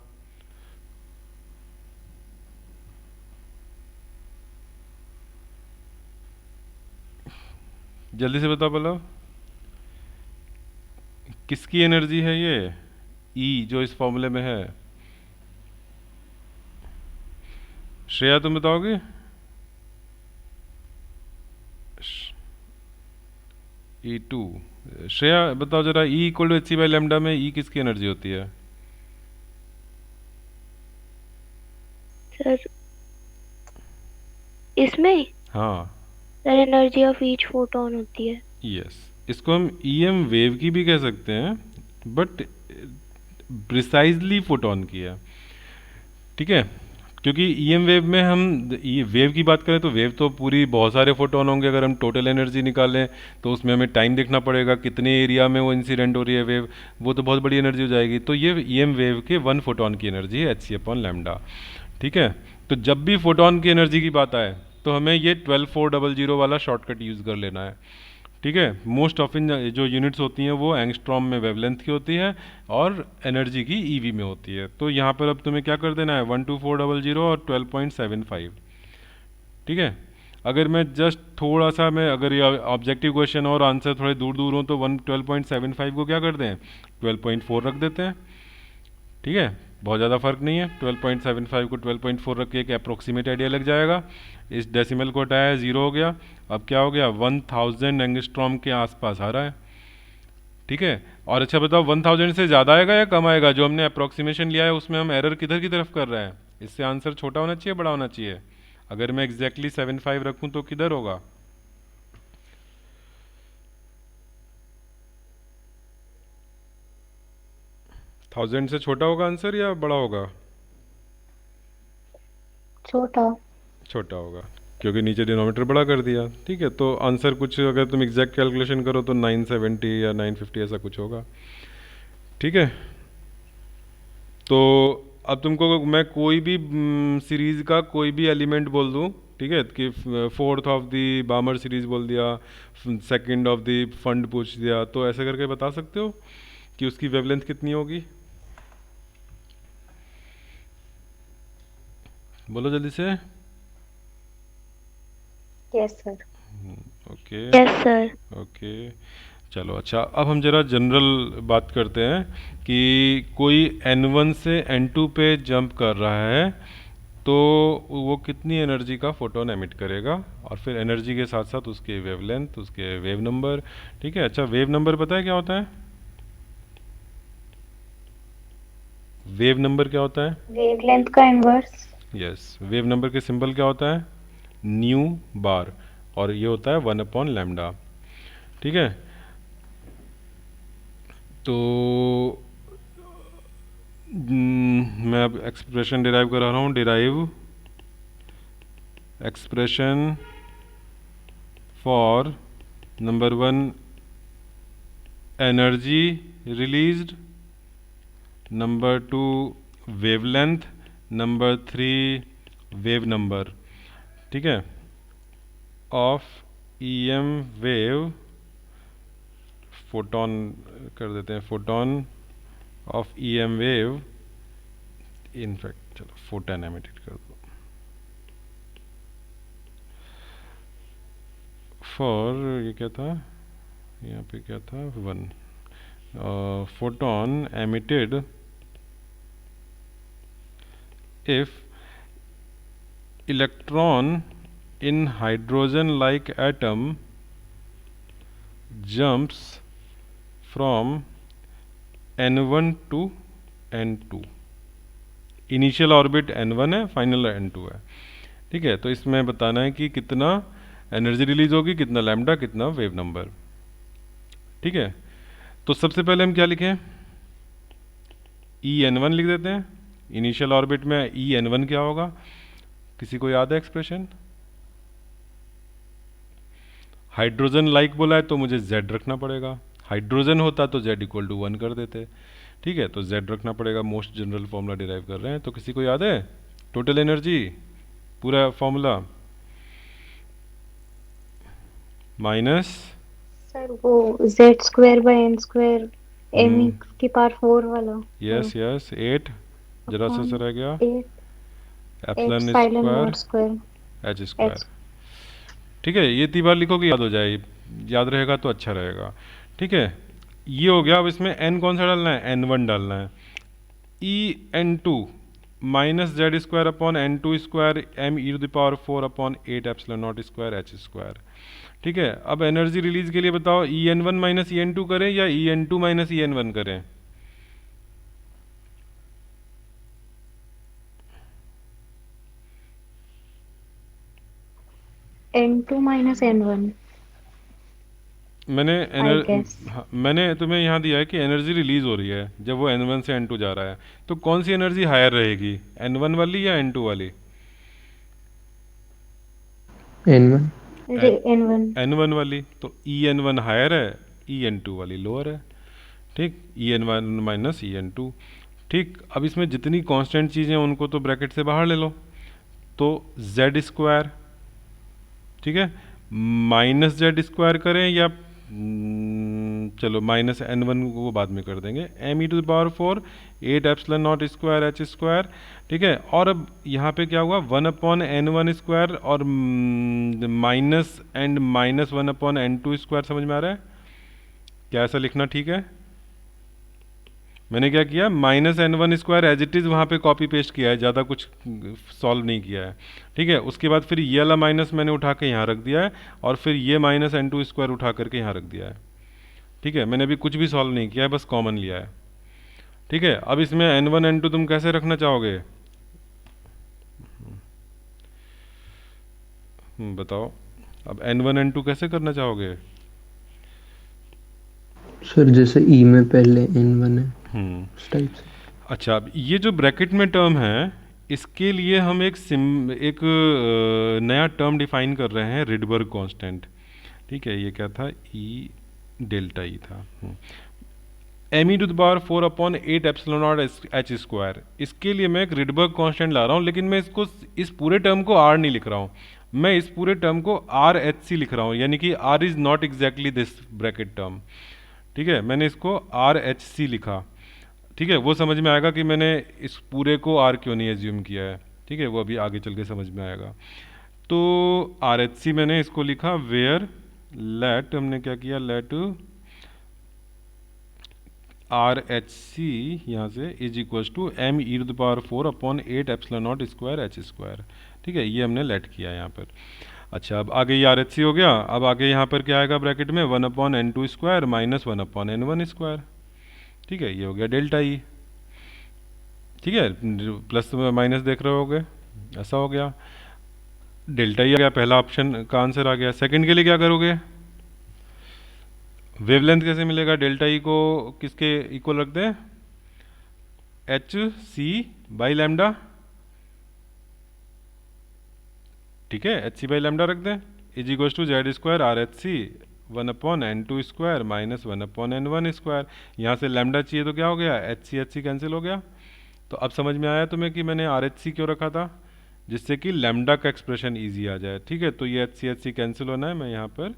जल्दी से बताओ पल्लव, किसकी एनर्जी है ये ई जो इस फॉर्मूले में है? श्रेया तुम बताओगे? ई टू, श्रेया बताओ जरा, e equal to H C by lambda में ई किसकी एनर्जी होती है? सर इसमें हाँ, sir energy of each photon होती है। यस, इसको हम ईएम वेव की भी कह सकते हैं, बट प्रिसाइजली फोटोन की है। ठीक है, क्योंकि ईएम वेव में हम ये वेव की बात करें तो वेव तो पूरी बहुत सारे फोटोन होंगे, अगर हम टोटल एनर्जी निकालें तो उसमें हमें टाइम देखना पड़ेगा कितने एरिया में वो इंसिडेंट हो रही है वेव, वो तो बहुत बड़ी एनर्जी हो जाएगी। तो ये ईएम वेव के 1 फोटोन की एनर्जी है, एच सी अपॉन लैम्डा। ठीक है, तो जब भी फोटोन की एनर्जी की बात आए तो हमें ये 12400 वाला शॉर्टकट यूज़ कर लेना है। ठीक है, मोस्ट ऑफ इन जो यूनिट्स होती हैं वो एंगस्ट्रॉम में वेवलेंथ की होती है और एनर्जी की ईवी में होती है। तो यहाँ पर अब तुम्हें क्या कर देना है, 12400 और 12.75। ठीक है, अगर मैं जस्ट थोड़ा सा, मैं अगर ये ऑब्जेक्टिव क्वेश्चन और आंसर थोड़े दूर दूर हों तो 12.75 को क्या कर दें, 12.4 रख देते हैं। ठीक है, बहुत ज़्यादा फर्क नहीं है, 12.75 को 12.4 रख के एक अप्रोक्सीमेट आइडिया लग जाएगा। इस डेसिमल को हटाया, ज़ीरो हो गया। अब क्या हो गया, 1000 एंगस्ट्रॉम के आसपास आ रहा है। ठीक है, और अच्छा बताओ 1000 से ज़्यादा आएगा या कम आएगा? जो हमने अप्रोक्सीमेशन लिया है उसमें हम एरर किधर की तरफ कर रहे हैं, इससे आंसर छोटा होना चाहिए बड़ा होना चाहिए? अगर मैं एग्जैक्टली 75 रखूँ तो किधर होगा? थाउजेंड से छोटा होगा आंसर या बड़ा होगा? छोटा। छोटा होगा, क्योंकि नीचे डिनोमीटर बड़ा कर दिया। ठीक है, तो आंसर कुछ अगर तुम एग्जैक्ट कैलकुलेशन करो तो 970 या 950 ऐसा कुछ होगा। ठीक है, तो अब तुमको मैं कोई भी सीरीज़ का कोई भी एलिमेंट बोल दूं, ठीक है, कि फोर्थ ऑफ द बामर सीरीज बोल दिया, सेकंड ऑफ द फंड पूछ दिया, तो ऐसे करके बता सकते हो कि उसकी वेवलेंथ कितनी होगी? बोलो जल्दी से। Yes sir. Okay, yes sir. Okay, चलो अच्छा, अब हम जरा जनरल बात करते हैं कि कोई n1 से n2 पे जंप कर रहा है तो वो कितनी एनर्जी का फोटोन एमिट करेगा, और फिर एनर्जी के साथ साथ उसके वेवलेंथ, उसके वेव नंबर। ठीक है, अच्छा वेव नंबर पता है क्या होता है? वेव नंबर क्या होता है? वेवलेंथ का इनवर्स। यस, वेव नंबर के सिंबल क्या होता है, न्यू बार, और ये होता है 1 अपॉन लैम्डा। ठीक है, तो मैं अब एक्सप्रेशन डिराइव करा रहा हूँ, derive expression for number 1 energy released, number 2 wavelength, number 3 wave number. ठीक है, ऑफ EM वेव, फोटोन कर देते हैं, photon of EM wave, in fact चलो फोटोन एमिटेड कर दो, फॉर ये क्या था, यहाँ पे क्या था, 1 photon emitted if electron in hydrogen like atom jumps from n1 to n2, initial orbit n1 है, फाइनल n2 है। ठीक है, तो इसमें बताना है कि कितना एनर्जी रिलीज होगी, कितना लैम्डा, कितना वेव नंबर। ठीक है, तो सबसे पहले हम क्या लिखें, En1 लिख देते हैं। इनिशियल ऑर्बिट में En1 क्या होगा, किसी को याद है एक्सप्रेशन? हाइड्रोजन लाइक बोला है तो मुझे Z रखना पड़ेगा, हाइड्रोजन होता तो Z इक्वल टू 1 कर देते। ठीक है, तो Z रखना पड़ेगा, मोस्ट जनरल फॉर्मूला डिराइव कर रहे हैं। तो किसी को याद है टोटल एनर्जी, पूरा फॉर्मूला माइनस सर वो Z²/n² m की पावर 4 वाला। यस यस 8 जरा सा रह गया, 8 epsilon epsilon square not H square. Square. ठीक है, ये 3 बार लिखोगे याद हो जाए, याद रहेगा तो अच्छा रहेगा। ठीक है, ये हो गया। अब इसमें n कौन सा डालना है, n1 डालना है। En2 minus Z²/n2² me⁴/8 epsilon not square H square. ठीक है, अब एनर्जी रिलीज के लिए बताओ, En1 माइनस En2 करें या En2 माइनस En1 करें? n2 minus n1। मैंने तुम्हें यहाँ दिया है कि एनर्जी रिलीज हो रही है जब वो n1 से n2 जा रहा है, तो कौन सी एनर्जी हायर रहेगी, n1 वाली या n2 वाली? n1 n1 वाली। तो En1 हायर है, En2 वाली लोअर है। ठीक, En1 माइनस En2। ठीक, अब इसमें जितनी कांस्टेंट चीज़ें उनको तो ब्रैकेट से बाहर ले लो, तो Z², ठीक है, माइनस Z² करें या चलो माइनस n1 वो बाद में कर देंगे, me⁴/8 epsilon not square H square. ठीक है, और अब यहाँ पे क्या हुआ, 1/n1² और माइनस एंड माइनस 1/n2²। समझ में आ रहा है क्या ऐसा लिखना ठीक है? मैंने क्या किया, -n1² एज इट इज़ वहाँ पे कॉपी पेस्ट किया है, ज़्यादा कुछ सॉल्व नहीं किया है। ठीक है, उसके बाद फिर ये वाला माइनस मैंने उठा के यहाँ रख दिया है, और फिर ये -n2² उठा करके यहाँ रख दिया है। ठीक है, मैंने अभी कुछ भी सॉल्व नहीं किया है, बस कॉमन लिया है। ठीक है, अब इसमें n1 n2 तुम कैसे रखना चाहोगे, बताओ। अब n1 n2 कैसे करना चाहोगे? सर जैसे ई में पहले n1 है उस टाइप से। अच्छा, अब ये जो ब्रैकेट में टर्म है, इसके लिए हम एक नया टर्म डिफाइन कर रहे हैं, रिडबर्ग कांस्टेंट। ठीक है, ये क्या था, ई डेल्टा ई था, me⁴/8 epsilon naught H square. इसके लिए मैं एक रिडबर्ग कांस्टेंट ला रहा हूँ, लेकिन मैं इसको, इस पूरे टर्म को R नहीं लिख रहा हूँ, मैं इस पूरे टर्म को RHC लिख रहा हूँ, यानी कि R is not exactly this bracket term. ठीक है, मैंने इसको RHC लिखा। ठीक है, वो समझ में आएगा कि मैंने इस पूरे को R क्यों नहीं एज्यूम किया है। ठीक है, वो अभी आगे चल के समझ में आएगा। तो RHC मैंने इसको लिखा, वेयर लेट, हमने क्या किया, लेट RHC यहाँ से is equals to me⁴/8 epsilon not square H square. ठीक है, ये हमने लेट किया यहाँ पर। अच्छा, अब आगे ये RHC हो गया। अब आगे यहाँ पर क्या आएगा ब्रैकेट में, 1/n2² माइनस 1/n1²। ठीक है, ये हो गया डेल्टा ई। ठीक है, प्लस माइनस देख रहे होगे, ऐसा हो गया, डेल्टा ई आ गया, पहला ऑप्शन का आंसर आ गया। सेकंड के लिए क्या करोगे, वेवलेंथ कैसे मिलेगा, डेल्टा ई को किसके इक्वल रख दें, HC/λ। ठीक है, HC/λ रख दें, is equal to Z² RHC 1/n2² minus 1/n1²। यहाँ से लैम्डा चाहिए तो क्या हो गया, HC कैंसिल हो गया। तो अब समझ में आया तुम्हें कि मैंने RHC क्यों रखा था, जिससे कि लैम्डा का एक्सप्रेशन इजी आ जाए। ठीक है, तो ये एच सी कैंसिल होना है। मैं यहाँ पर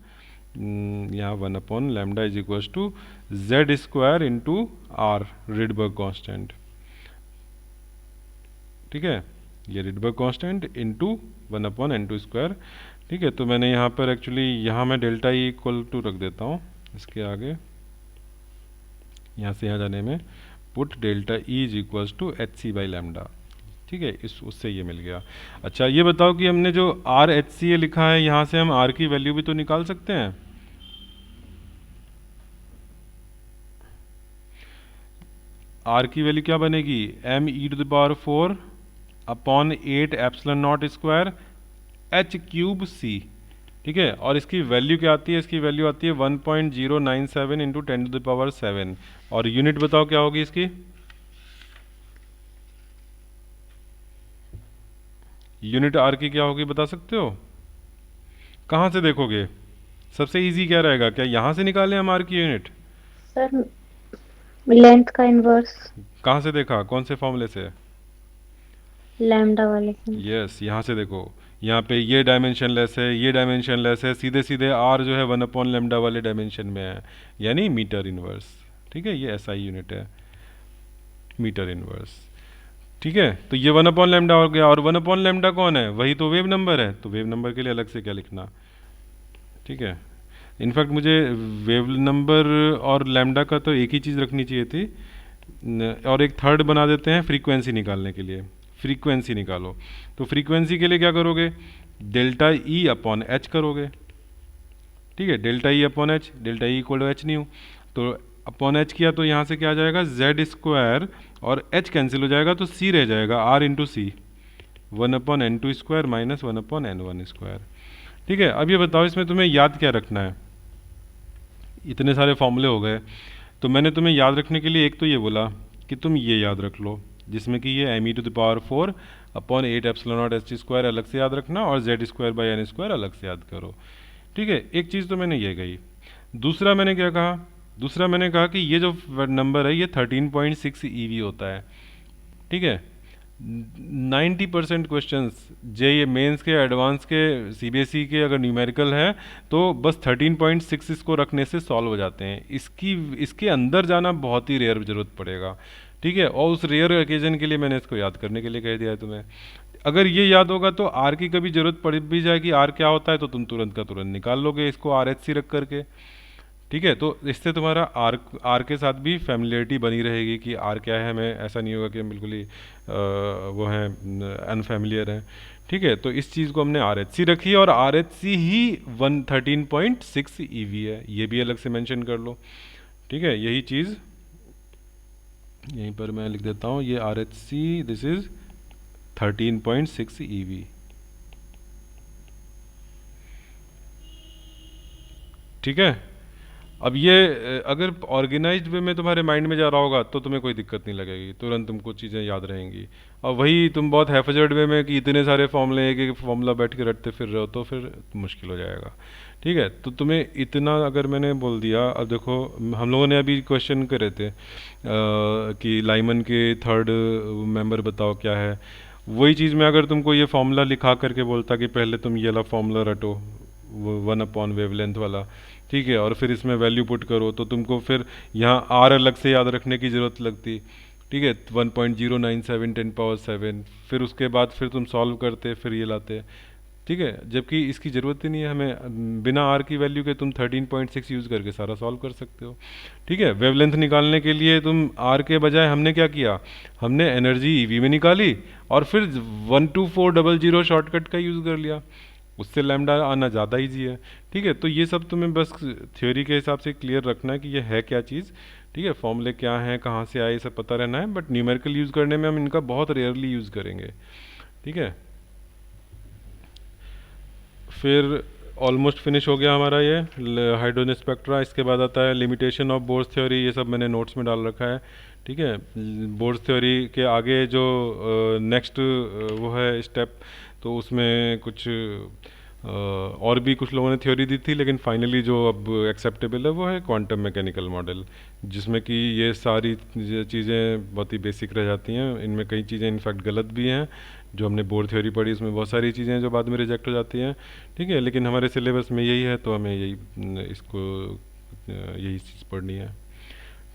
यहाँ 1/λ is equals to Z square into R, Rydberg constant. ठीक है, ये Rydberg constant into 1/n2 square. ठीक है, तो मैंने यहाँ पर एक्चुअली यहाँ मैं डेल्टा ई इक्वल टू रख देता हूँ इसके आगे, यहाँ से यहाँ जाने में put delta E is equals to H C by lambda. ठीक है, इस उससे ये मिल गया। अच्छा ये बताओ कि हमने जो आर एच सी ए लिखा है, यहाँ से हम आर की वैल्यू भी तो निकाल सकते हैं। आर की वैल्यू क्या बनेगी, M E to the power 4 upon 8 epsilon not square H cube C. ठीक है, और इसकी वैल्यू क्या आती है, इसकी वैल्यू आती है 1.097 इंटू 10 टू द पावर 7। और यूनिट बताओ क्या होगी इसकी, यूनिट आर की क्या होगी बता सकते हो? कहाँ से देखोगे, सबसे इजी क्या रहेगा, क्या यहाँ से निकालें हम आर की यूनिट? सर लेंथ का इनवर्स कहाँ से देखा, कौन से फॉर्मूले से? लैम्डा वाले से। यस, यहाँ से देखो, यहाँ पे ये डायमेंशन लेस है, ये डायमेंशन लेस है, सीधे सीधे आर जो है 1/λ वाले डायमेंशन में है, यानी मीटर इनवर्स। ठीक है, ये एसआई यूनिट है, मीटर इनवर्स। ठीक है, तो ये 1/λ हो गया। और 1/λ कौन है, वही तो वेव नंबर है, तो वेव नंबर के लिए अलग से क्या लिखना। ठीक है, इनफैक्ट मुझे वेव नंबर और लैम्डा का तो एक ही चीज़ रखनी चाहिए थी, और एक थर्ड बना देते हैं फ्रीक्वेंसी निकालने के लिए। फ्रीक्वेंसी निकालो, तो फ्रीक्वेंसी के लिए क्या करोगे, डेल्टा ई अपॉन एच करोगे। ठीक है, delta E upon H, delta E equal to H nu, तो अपॉन एच किया तो यहाँ से क्या आ जाएगा, जेड स्क्वायर, और एच कैंसिल हो जाएगा तो सी रह जाएगा, R into C, 1/n2 square minus 1/n1 square. ठीक है, अब ये बताओ इसमें तुम्हें याद क्या रखना है, इतने सारे फॉर्मूले हो गए, तो मैंने तुम्हें याद रखने के लिए एक तो ये बोला कि तुम ये याद रख लो, जिसमें कि ये M E to the power 4 upon 8 epsilon not H square अलग से याद रखना, और Z square by N square अलग से याद करो। ठीक है, एक चीज़ तो मैंने ये कही। दूसरा मैंने क्या कहा, दूसरा मैंने कहा कि ये जो नंबर है ये 13.6 ईवी होता है। ठीक है, 90% क्वेश्चंस जे मेंस के, एडवांस के, सीबीएसई के अगर न्यूमेरिकल है तो बस 13.6 इसको रखने से सॉल्व हो जाते हैं। इसके अंदर जाना बहुत ही रेयर ज़रूरत पड़ेगा। ठीक है, और उस रेयर ओकेजन के लिए मैंने इसको याद करने के लिए कह दिया है तुम्हें। अगर ये याद होगा तो आर की कभी ज़रूरत पड़ भी जाएगी, आर क्या होता है, तो तुम तुरंत का तुरंत निकाल लोगे इसको आर एच सी रख करके। ठीक है, तो इससे तुम्हारा आर के साथ भी फैमिलियरिटी बनी रहेगी कि आर क्या है, हमें ऐसा नहीं होगा कि हम बिल्कुल ही वो हैं अनफैमिलियर हैं। ठीक है, तो इस चीज़ को हमने आर एच सी रखी, और आर एच सी ही 13.6 ईवी है, ये भी अलग से मेंशन कर लो। ठीक है, यही चीज़ यहीं पर मैं लिख देता हूँ, ये R H see this is 13.6 EV. ठीक है, अब ये अगर ऑर्गेनाइज्ड वे में तुम्हारे माइंड में जा रहा होगा तो तुम्हें कोई दिक्कत नहीं लगेगी, तुरंत तुमको चीज़ें याद रहेंगी। और वही तुम बहुत हैफजर्ड वे में कि इतने सारे फॉर्मूले एक एक फॉर्मूला बैठ के रटते फिर रहे हो तो फिर मुश्किल हो जाएगा। ठीक है, तो तुम्हें इतना अगर मैंने बोल दिया, अब देखो हम लोगों ने अभी क्वेश्चन करे थे कि लाइमन के थर्ड मेंबर बताओ क्या है, वही चीज़ में अगर तुमको ये फॉर्मूला लिखा करके बोलता कि पहले तुम ये वाला फॉर्मूला रटो, 1/वेवलेंथ वाला, ठीक है, और फिर इसमें वैल्यू पुट करो, तो तुमको फिर यहाँ आर अलग से याद रखने की ज़रूरत लगती। ठीक है, 1.097 10⁻⁷, फिर उसके बाद फिर तुम सॉल्व करते, फिर ये लाते। ठीक है, जबकि इसकी ज़रूरत ही नहीं है हमें, बिना आर की वैल्यू के तुम 13.6 यूज़ करके सारा सॉल्व कर सकते हो। ठीक है, वेवलेंथ निकालने के लिए तुम आर के बजाय हमने क्या किया, हमने एनर्जी ईवी में निकाली और फिर 12400 शॉर्टकट का यूज़ कर लिया, उससे लैम्डा आना ज़्यादा ईजी है। ठीक है, तो ये सब तुम्हें बस थ्योरी के हिसाब से क्लियर रखना है कि ये है क्या चीज़। ठीक है, फॉर्मूले क्या हैं, कहाँ से आए, सब पता रहना है, बट न्यूमेरिकल यूज़ करने में हम इनका बहुत रेयरली यूज़ करेंगे। ठीक है, फिर ऑलमोस्ट फिनिश हो गया हमारा ये हाइड्रोजन स्पेक्ट्रा। इसके बाद आता है लिमिटेशन ऑफ बोर्स थ्योरी, ये सब मैंने नोट्स में डाल रखा है। ठीक है, बोर्स थ्योरी के आगे जो नेक्स्ट वो है स्टेप, तो उसमें कुछ और भी कुछ लोगों ने थ्योरी दी थी, लेकिन फाइनली जो अब एक्सेप्टेबल है वो है क्वांटम मैकेनिकल मॉडल, जिसमें कि ये सारी चीज़ें बहुत ही बेसिक रह जाती हैं, इनमें कई चीज़ें इनफैक्ट गलत भी हैं। जो हमने बोर थ्योरी पढ़ी उसमें बहुत सारी चीज़ें हैं जो बाद में रिजेक्ट हो जाती हैं, ठीक है, लेकिन हमारे सिलेबस में यही है तो हमें यही इसको यही चीज़ पढ़नी है,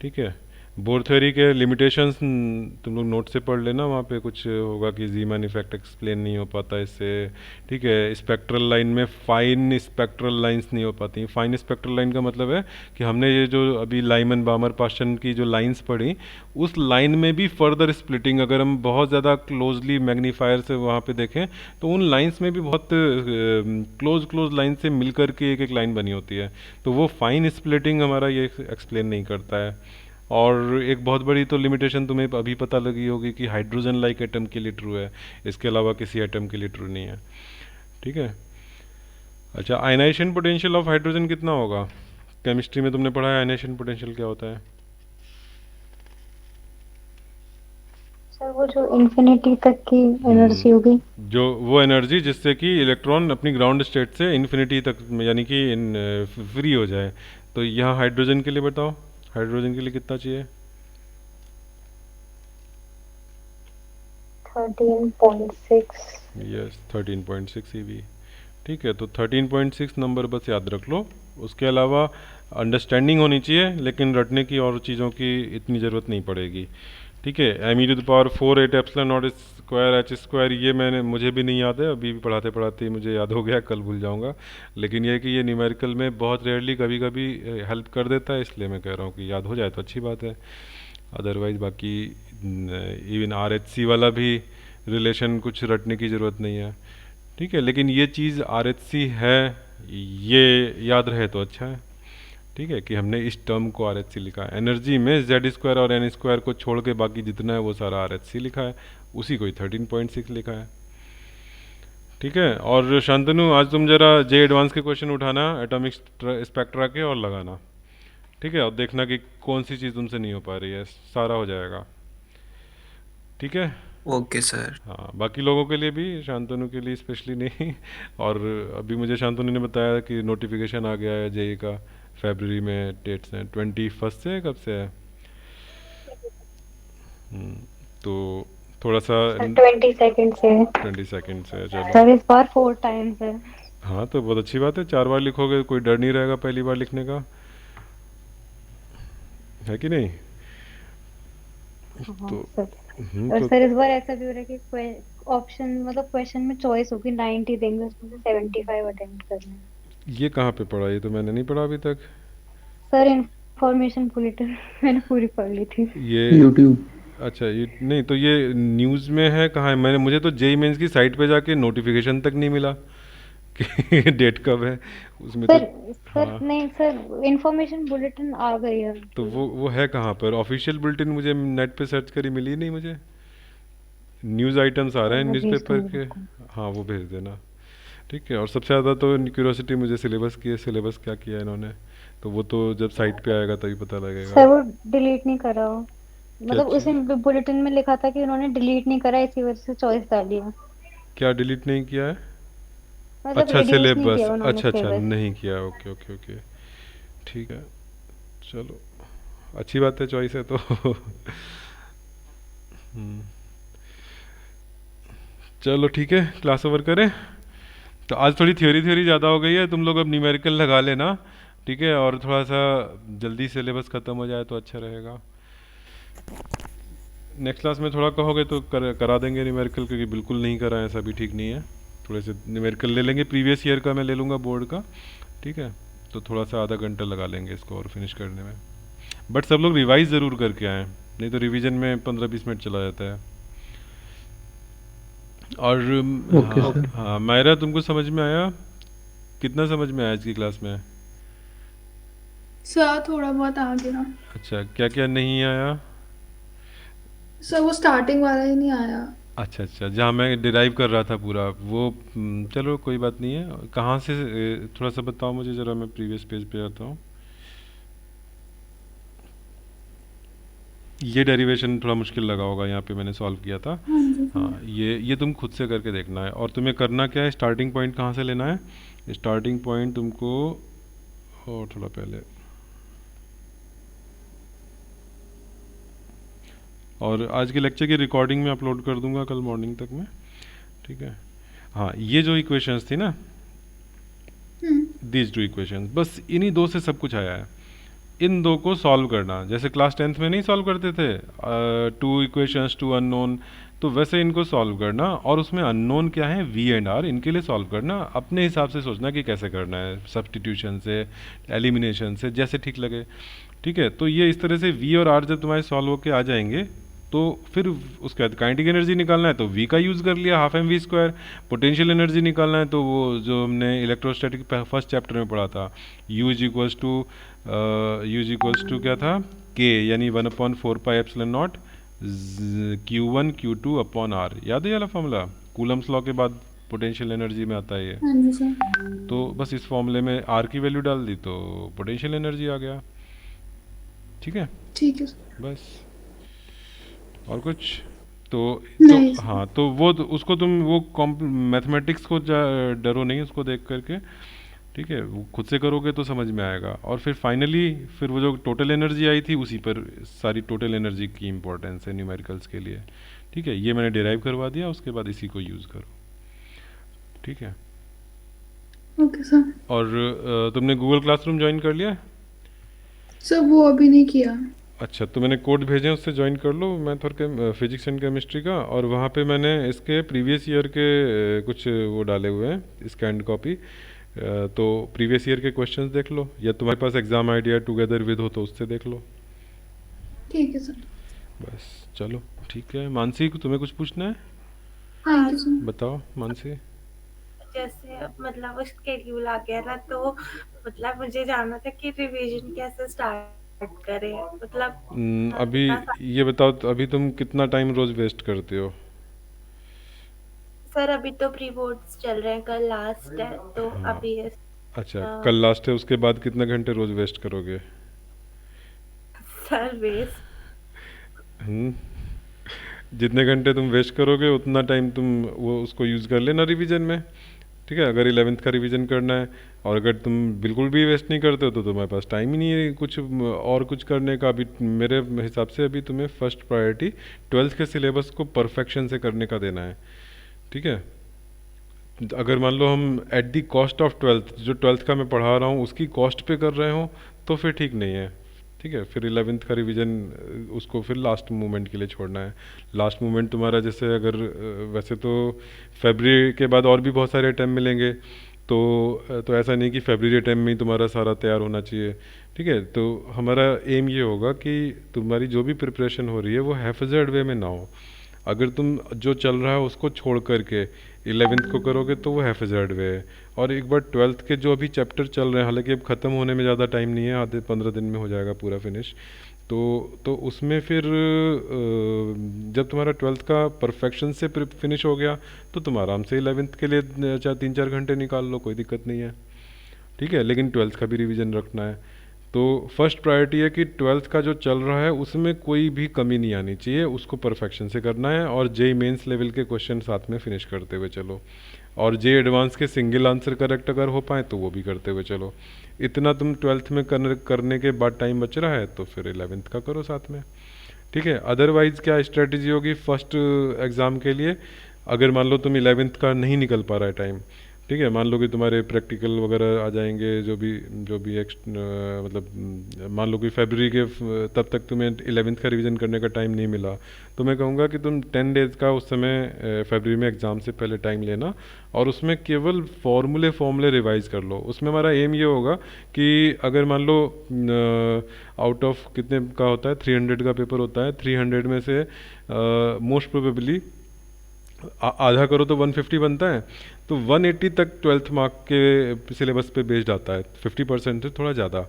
ठीक है। बोर थ्योरी के लिमिटेशंस तुम लोग नोट से पढ़ लेना, वहाँ पे कुछ होगा कि जीमैन इफेक्ट एक्सप्लेन नहीं हो पाता इससे, ठीक है। स्पेक्ट्रल लाइन में फाइन स्पेक्ट्रल लाइंस नहीं हो पाती। फाइन स्पेक्ट्रल लाइन का मतलब है कि हमने ये जो अभी लाइमन बामर पास्टन की जो लाइंस पढ़ी, उस लाइन में भी फर्दर स्प्लिटिंग अगर हम बहुत ज़्यादा क्लोजली मैग्नीफायर से वहाँ पे देखें तो उन लाइंस में भी बहुत क्लोज लाइन से मिलकर के एक एक लाइन बनी होती है, तो वो फाइन स्प्लिटिंग हमारा ये एक्सप्लेन नहीं करता है। और एक बहुत बड़ी तो लिमिटेशन तुम्हें अभी पता लगी होगी कि हाइड्रोजन लाइक एटम के लिए ट्रू है, इसके अलावा किसी एटम के लिए ट्रू नहीं है, ठीक है। अच्छा, आयनाइजेशन पोटेंशियल ऑफ हाइड्रोजन कितना होगा? केमिस्ट्री में तुमने पढ़ा है आयनाइजेशन पोटेंशियल क्या होता है? सर वो जो इंफिनिटी तक की एनर्जी होगी, जो वो एनर्जी जिससे कि इलेक्ट्रॉन अपनी ग्राउंड स्टेट से इन्फिनिटी तक यानी कि फ्री हो जाए। तो यहाँ हाइड्रोजन के लिए बताओ, हाइड्रोजन के लिए कितना चाहिए? 13.6। यस, 13.6 eV, ठीक है। तो 13.6 नंबर बस याद रख लो, उसके अलावा अंडरस्टैंडिंग होनी चाहिए, लेकिन रटने की और चीज़ों की इतनी ज़रूरत नहीं पड़ेगी, ठीक है। m⁴ 8 epsilon not square h square, ये मुझे भी नहीं याद है, अभी भी पढ़ाते पढ़ाते मुझे याद हो गया, कल भूल जाऊंगा, लेकिन ये है कि ये न्यूमेरिकल में बहुत रेयरली कभी कभी हेल्प कर देता है, इसलिए मैं कह रहा हूँ कि याद हो जाए तो अच्छी बात है। अदरवाइज बाकी इवन RH वाला भी रिलेशन कुछ रटने की ज़रूरत नहीं है, ठीक है। लेकिन ये चीज़ RH है, ये याद रहे तो अच्छा है, ठीक है, कि हमने इस टर्म को RH लिखा है। एनर्जी में Z² और n² को छोड़ के बाकी जितना है वो सारा RH लिखा है, उसी को ही 13.6 लिखा है, ठीक है। और शांतनु, आज तुम जरा जे एडवांस के क्वेश्चन उठाना एटॉमिक स्पेक्ट्रा के और लगाना, ठीक है, और देखना कि कौन सी चीज़ तुमसे नहीं हो पा रही है, सारा हो जाएगा, ठीक है। Okay sir. हाँ, बाकी लोगों के लिए भी, शांतनु के लिए स्पेशली नहीं। और अभी मुझे शांतनु ने बताया कि नोटिफिकेशन आ गया है जेई का, फरवरी में डेट्स हैं, 21 से है, कब से है? तो थोड़ा सा 22 से है। 22 से है, चलो। सर इस बार 4 टाइम्स है। हाँ, तो बहुत अच्छी बात है, 4 बार लिखोगे कोई डर नहीं रहेगा पहली बार लिखने का, है कि नहीं? हाँ तो सर। और तो सर इस बार ऐसा भी हो रहा है कि ऑप्शन मतलब क्वेश्चन में चॉइस होगी, 90 देंगे, उसमें से 75 अटेम्प्ट करना है। ये कहाँ पे पढ़ा? ये तो मैंने नहीं पढ़ा अभी तक। सर इंफॉर्मेशन बुलेटिन मैंने पूरी पढ़ ली थी। ये यूट्यूब। अच्छा, ये नहीं तो ये न्यूज़ में है कहाँ है? मुझे तो जेई मेंस की साइट पे जाके नोटिफिकेशन तक नहीं मिला कि डेट कब है उसमें तो। सर हाँ, नहीं सर, इंफॉर्मेशन बुलेटिन आ गई है। तो वो है कहाँ पर? ऑफिशियल बुलेटिन मुझे नेट पे सर्च करी मिली नहीं मुझे, न्यूज़ आइटम्स आ रहे हैं मैं भेज न्यूज़पेपर दूंगी के। आपको। हाँ, वो भेज देना, ठीक है। और सबसे ज़्यादा तो क्यूरियोसिटी मुझे सिलेबस की है, सिलेबस क्या किया है इन्होंने, तो वो तो जब साइट पे आएगा तभी पता लगेगा। सर वो डिलीट नहीं करा हो, क्या मतलब उस बुलेटिन में लिखा था कि उन्होंने डिलीट नहीं करा, इसी वजह से चॉइस डाली है। क्या डिलीट नहीं किया है? मतलब अच्छा, रिड्यूस नहीं सिलेबस, किया उन्होंने अच्छा अच्छा, सिलेबस। नहीं किया, ओके ओके ओके, ठीक है, चलो, अच्छी बात है, चॉइस है तो। हम्म, चलो ठीक है, क्लास ओवर करें। तो आज थोड़ी थ्योरी थ्योरी ज़्यादा हो गई है, तुम लोग अब न्यूमेरिकल लगा लेना, ठीक है, और थोड़ा सा जल्दी सिलेबस ख़त्म हो जाए तो अच्छा रहेगा। नेक्स्ट क्लास में थोड़ा कहोगे तो करा देंगे न्यूमेरिकल, क्योंकि बिल्कुल नहीं करा है ऐसा भी ठीक नहीं है, थोड़े से न्यूमेरिकल ले लेंगे, प्रीवियस ईयर का मैं ले लूँगा बोर्ड का, ठीक है, तो थोड़ा सा आधा घंटा लगा लेंगे इसको और फिनिश करने में। बट सब लोग रिवाइज ज़रूर करके आएँ, नहीं तो रिवीजन में 15-20 मिनट चला जाता है। और ओके हाँ सर। हाँ, मायरा, तुमको समझ में आया? कितना समझ में आया आज की क्लास में? सर थोड़ा बहुत आ गया। अच्छा, क्या क्या नहीं आया? सर वो स्टार्टिंग वाला ही नहीं आया। अच्छा अच्छा, जहाँ मैं डिराइव कर रहा था पूरा वो, चलो कोई बात नहीं है, कहाँ से थोड़ा सा बताओ मुझे ज़रा, मैं प्रीवियस पेज पे आता हूँ। ये डेरिवेशन थोड़ा मुश्किल लगा होगा, यहाँ पे मैंने सॉल्व किया था। हाँ जी सर। हाँ, ये तुम खुद से करके देखना है, और तुम्हें करना क्या है, स्टार्टिंग पॉइंट कहाँ से लेना है? स्टार्टिंग पॉइंट तुमको, और थोड़ा पहले, और आज के लेक्चर की रिकॉर्डिंग में अपलोड कर दूंगा कल मॉर्निंग तक में, ठीक है। हाँ, ये जो इक्वेशंस थी ना, हम्म दीज टू इक्वेशंस, बस इन्हीं दो से सब कुछ आया है। इन दो को सॉल्व करना, जैसे क्लास 10th में नहीं सॉल्व करते थे, टू इक्वेशंस टू अननोन, तो वैसे इनको सॉल्व करना, और उसमें अननोन क्या है, वी एंड आर, इनके लिए सॉल्व करना, अपने हिसाब से सोचना कि कैसे करना है, सब्स्टिट्यूशन से, एलिमिनेशन से, जैसे ठीक लगे। ठीक है, तो ये इस तरह से वी और आर जब तुम्हारे सॉल्व होके आ जाएंगे, तो फिर उसके बाद काइनेटिक एनर्जी निकालना है तो वी का यूज़ कर लिया, half M V square. Potential energy निकालना है तो वो जो हमने इलेक्ट्रोस्टैटिक फर्स्ट चैप्टर में पढ़ा था, यू इज इक्वल्स टू क्या था, के, यानी 1/4πε0 Q1 Q2 अपॉन आर। याद है ये वाला फॉर्मूला, कूलम्स लॉ के बाद पोटेंशियल एनर्जी में आता है ये। हाँ जी सर। तो बस इस फॉर्मूले में आर की वैल्यू डाल दी तो पोटेंशियल एनर्जी आ गया। ठीक है, ठीक है सर। बस। और कुछ तो नहीं सर। हाँ, तो वो तो उसको तुम वो मैथमेटिक्स को डरो नहीं उसको देख करके। ठीक है, वो खुद से करोगे तो समझ में आएगा। और फिर फाइनली फिर वो जो टोटल एनर्जी आई थी, उसी पर सारी टोटल एनर्जी की इम्पोर्टेंस है न्यूमेरिकल्स के लिए। ठीक है, ये मैंने डिराइव करवा दिया, उसके बाद इसी को यूज़ करो। ठीक है, ओके सर। और तुमने गूगल क्लासरूम ज्वाइन कर लिया? सर वो अभी नहीं किया। अच्छा, तो मैंने कोड भेजे हैं, उससे ज्वाइन कर लो, मैथ और फिजिक्स एंड केमिस्ट्री का। और वहाँ पे मैंने इसके प्रीवियस ईयर के कुछ वो डाले हुए हैं, स्कैंड कॉपी। तो प्रीवियस ईयर के क्वेश्चंस देख लो, या तुम्हारे पास एग्ज़ाम आइडिया टुगेदर विद हो तो उससे देख लो। ठीक है सर। बस चलो, ठीक है। मानसी, तुम्हें कुछ पूछना है? Thank you sir. बताओ मानसी। जैसे मतलब शेड्यूल आ गया ना, तो मतलब मुझे जानना था कि रिवीजन कैसे स्टार्ट करें, मतलब अभी इतना ये बताओ, तो अभी तुम कितना टाइम रोज़ वेस्ट करते हो? सर अभी तो प्री बोर्ड्स चल रहे हैं, कल लास्ट है तो हाँ, अभी अच्छा, कल लास्ट है, उसके बाद कितने घंटे रोज़ वेस्ट करोगे? सर बेस हम्म, जितने घंटे तुम वेस्ट करोगे उतना टाइम तुम वो उसको यूज़ कर लेना रिवीजन में। ठीक है, अगर 11th का रिवीजन करना है, और अगर तुम बिल्कुल भी वेस्ट नहीं करते हो तो तुम्हारे पास टाइम ही नहीं है कुछ और कुछ करने का। अभी मेरे हिसाब से अभी तुम्हें फर्स्ट प्रायोरिटी 12th के सिलेबस को परफेक्शन से करने का देना है। ठीक है, अगर मान लो हम at the cost of 12th, जो 12th का मैं पढ़ा रहा हूँ उसकी कॉस्ट पे कर रहे हो, तो फिर ठीक नहीं है। ठीक है, फिर 11th का रिवीजन उसको फिर लास्ट मोमेंट के लिए छोड़ना है। लास्ट मोमेंट तुम्हारा जैसे अगर वैसे तो फरवरी के बाद और भी बहुत सारे अटैम्प्ट मिलेंगे, तो ऐसा नहीं कि फरवरी अटैम्प्ट में ही तुम्हारा सारा तैयार होना चाहिए। ठीक है, तो हमारा एम ये होगा कि तुम्हारी जो भी प्रिपरेशन हो रही है वो हैफेजर्ड वे में ना हो। अगर तुम जो चल रहा है उसको छोड़ करके 11th को करोगे तो वो हैफेजर्ड वे है। और एक बार 12th के जो अभी चैप्टर चल रहे हैं, हालांकि अब ख़त्म होने में ज़्यादा टाइम नहीं है, आधे 15 दिन में हो जाएगा पूरा फिनिश। तो उसमें फिर जब तुम्हारा 12th का परफेक्शन से फिनिश हो गया तो तुम आराम से 11th के लिए चाहे 3-4 घंटे निकाल लो, कोई दिक्कत नहीं है। ठीक है, लेकिन 12th का भी रिवीजन रखना है। तो फर्स्ट प्रायोरिटी है कि 12th का जो चल रहा है उसमें कोई भी कमी नहीं आनी चाहिए, उसको परफेक्शन से करना है। और जे मेंस लेवल के क्वेश्चन साथ में फिनिश करते हुए चलो, और जे एडवांस के सिंगल आंसर करेक्ट अगर हो पाए तो वो भी करते हुए चलो। इतना तुम 12th में करने के बाद टाइम बच रहा है तो फिर 11th का करो साथ में। ठीक है, अदरवाइज़ क्या स्ट्रेटजी होगी फर्स्ट एग्ज़ाम के लिए? अगर मान लो तुम 11th का नहीं निकल पा रहा है टाइम, ठीक है, मान लो कि तुम्हारे प्रैक्टिकल वगैरह आ जाएंगे, जो भी मतलब मान लो कि फरवरी के तब तक तुम्हें 11th का रिवीजन करने का टाइम नहीं मिला, तो मैं कहूँगा कि तुम 10 डेज़ का उस समय फरवरी में एग्ज़ाम से पहले टाइम लेना, और उसमें केवल फॉर्मूले रिवाइज़ कर लो। उसमें हमारा एम ये होगा कि अगर मान लो आउट ऑफ कितने का होता है, 300 का पेपर होता है, 300 में से मोस्ट प्रोबेबली आधा करो तो 150 बनता है, तो 180 तक 12th मार्क के सिलेबस पे बेस्ड आता है, 50% से थोड़ा ज़्यादा।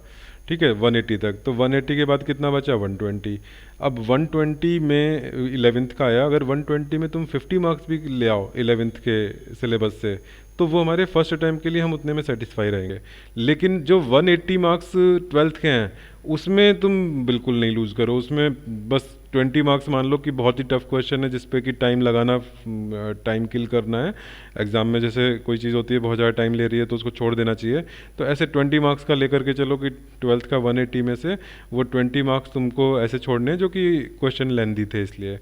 ठीक है, 180 तक, तो 180 के बाद कितना बचा, 120। अब 120 में 11th का आया, अगर 120 में तुम 50 मार्क्स भी ले आओ 11th के सिलेबस से, तो वो हमारे फर्स्ट अटैम्प्ट के लिए हम उतने में सेटिस्फाई रहेंगे। लेकिन जो 180 मार्क्स 12th के हैं उसमें तुम बिल्कुल नहीं लूज़ करो, उसमें बस 20 मार्क्स मान लो कि बहुत ही टफ क्वेश्चन है जिसपे कि टाइम लगाना, टाइम किल करना है एग्ज़ाम में। जैसे कोई चीज़ होती है बहुत ज़्यादा टाइम ले रही है तो उसको छोड़ देना चाहिए, तो ऐसे 20 मार्क्स का लेकर के चलो कि 12th का 180 में से वो 20 मार्क्स तुमको ऐसे छोड़ने हैं जो कि क्वेश्चन लेंदी थे इसलिए।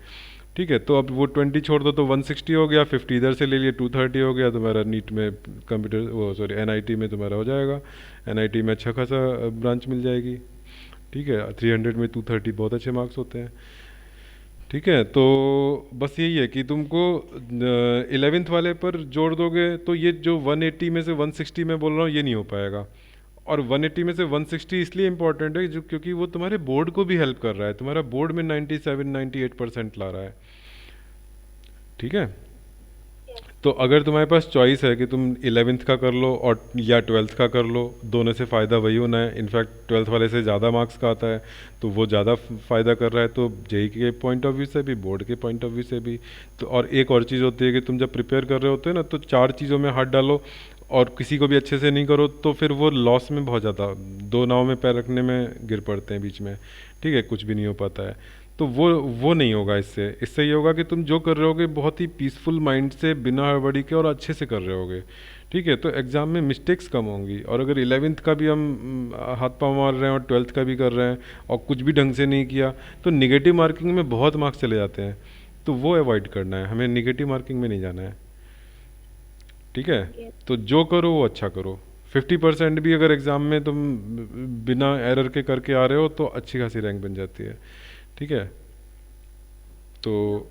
ठीक है, तो अब वो 20 छोड़ दो तो 160 हो गया, 50 इधर से ले लिए 230 हो गया तुम्हारा। नीट में कंप्यूटर वो सॉरी एनआईटी में तुम्हारा हो जाएगा। एनआईटी में अच्छा खासा ब्रांच मिल जाएगी। ठीक है, 300 में 230 बहुत अच्छे मार्क्स होते हैं। ठीक है, तो बस यही है कि तुमको 11th वाले पर जोड़ दोगे तो ये जो 180 में से 160 मैं बोल रहा हूँ ये नहीं हो पाएगा। और 180 में से 160 इसलिए इम्पोर्टेंट है जो क्योंकि वो तुम्हारे बोर्ड को भी हेल्प कर रहा है। तुम्हारा बोर्ड में 97-98% ला रहा है। ठीक है, तो अगर तुम्हारे पास चॉइस है कि तुम 11th का कर लो और या 12th का कर लो, दोनों से फ़ायदा वही होना है। इनफैक्ट 12th वाले से ज़्यादा मार्क्स का आता है तो वो ज़्यादा फ़ायदा कर रहा है, तो जेई के पॉइंट ऑफ व्यू से भी, बोर्ड के पॉइंट ऑफ व्यू से भी। तो और एक और चीज़ होती है कि तुम जब प्रिपेयर कर रहे होते हो ना तो 4 चीज़ों में हाथ डालो और किसी को भी अच्छे से नहीं करो तो फिर वो लॉस में बहुत ज़्यादा, 2 नाव में पैर रखने में गिर पड़ते हैं बीच में। ठीक है, कुछ भी नहीं हो पाता है। तो वो नहीं होगा। इससे ये होगा कि तुम जो कर रहे होगे बहुत ही पीसफुल माइंड से, बिना हड़बड़ी के और अच्छे से कर रहे होगे। ठीक है, तो एग्ज़ाम में मिस्टेक्स कम होंगी। और अगर 11th का भी हम हाथ पाँव मार रहे हैं और 12th का भी कर रहे हैं और कुछ भी ढंग से नहीं किया तो निगेटिव मार्किंग में बहुत मार्क्स चले जाते हैं। तो वो अवॉइड करना है हमें, निगेटिव मार्किंग में नहीं जाना है। ठीक है, तो जो करो वो अच्छा करो। 50% भी अगर एग्ज़ाम में तुम बिना एरर के करके आ रहे हो तो अच्छी खासी रैंक बन जाती है। ठीक है, तो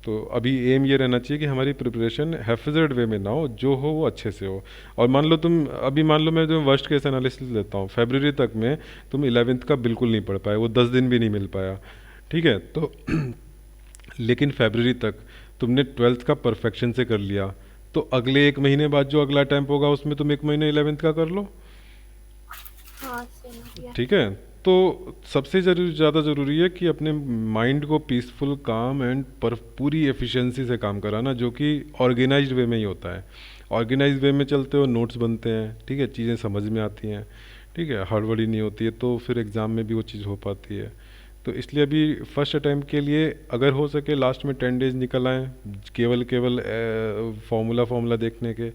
तो अभी एम ये रहना चाहिए कि हमारी प्रिपरेशन हैफेज़र्ड वे में ना हो, जो हो वो अच्छे से हो। और मान लो मैं तुम्हें वर्स्ट केस एनालिसिस लेता हूँ, फरवरी तक में तुम 11th का बिल्कुल नहीं पढ़ पाए, वो 10 दिन भी नहीं मिल पाया। ठीक है, तो लेकिन फरवरी तक तुमने 12th का परफेक्शन से कर लिया तो अगले 1 महीने बाद जो अगला अटैम्प्ट होगा उसमें तुम 1 महीने 11th का कर लो। हाँ समझ गया। ठीक है, तो सबसे ज़्यादा ज़रूरी है कि अपने माइंड को पीसफुल, काम एंड पर पूरी एफिशिएंसी से काम कराना, जो कि ऑर्गेनाइज्ड वे में ही होता है। ऑर्गेनाइज्ड वे में चलते हो, नोट्स बनते हैं। ठीक है, चीज़ें समझ में आती हैं। ठीक है, हड़बड़ी नहीं होती है तो फिर एग्ज़ाम में भी वो चीज़ हो पाती है। तो इसलिए अभी फर्स्ट अटैम्प्ट के लिए अगर हो सके लास्ट में 10 डेज निकल आएँ केवल फार्मूला देखने के,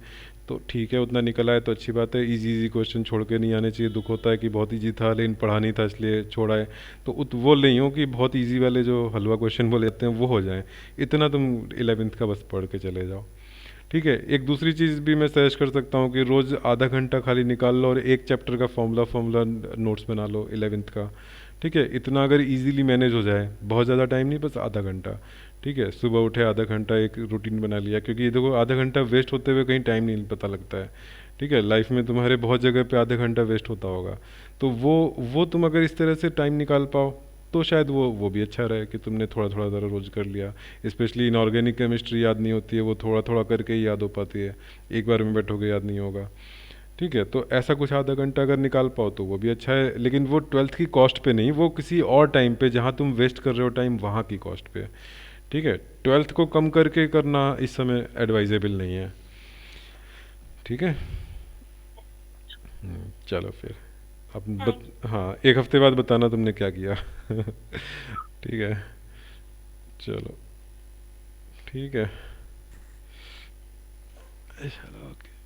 तो ठीक है, उतना निकल आए तो अच्छी बात है। इजी क्वेश्चन छोड़ के नहीं आने चाहिए। दुख होता है कि बहुत इजी था लेकिन पढ़ा नहीं था इसलिए छोड़ा है, तो वो नहीं हो कि बहुत इजी वाले जो हलवा क्वेश्चन बोले जाते हैं वो हो जाएं। इतना तुम 11th का बस पढ़ के चले जाओ। ठीक है, एक दूसरी चीज़ भी मैं सजेस्ट कर सकता हूँ कि रोज़ आधा घंटा खाली निकाल लो और एक चैप्टर का फॉर्मूला नोट्स बना लो 11th का। ठीक है, इतना अगर इजीली मैनेज हो जाए, बहुत ज़्यादा टाइम नहीं, बस आधा घंटा। ठीक है, सुबह उठे आधा घंटा एक रूटीन बना लिया, क्योंकि ये देखो आधा घंटा वेस्ट होते हुए कहीं टाइम नहीं पता लगता है। ठीक है, लाइफ में तुम्हारे बहुत जगह पे आधा घंटा वेस्ट होता होगा, तो वो तुम अगर इस तरह से टाइम निकाल पाओ तो शायद वो भी अच्छा रहे कि तुमने थोड़ा थोड़ा ज़रा रोज़ कर लिया। स्पेशली इनऑर्गेनिक केमिस्ट्री याद नहीं होती है, वो थोड़ा थोड़ा करके ही याद हो पाती है, एक बार में बैठोगे याद नहीं होगा। ठीक है, तो ऐसा कुछ आधा घंटा अगर निकाल पाओ तो वो भी अच्छा है, लेकिन वो 12th की कॉस्ट पे नहीं, वो किसी और टाइम पे जहाँ तुम वेस्ट कर रहे हो टाइम वहाँ की कॉस्ट पे। ठीक है, 12th को कम करके करना इस समय एडवाइजेबल नहीं है। ठीक है, चलो फिर अब हाँ, एक हफ्ते बाद बताना तुमने क्या किया। ठीक है, चलो ठीक है, चलो ओके।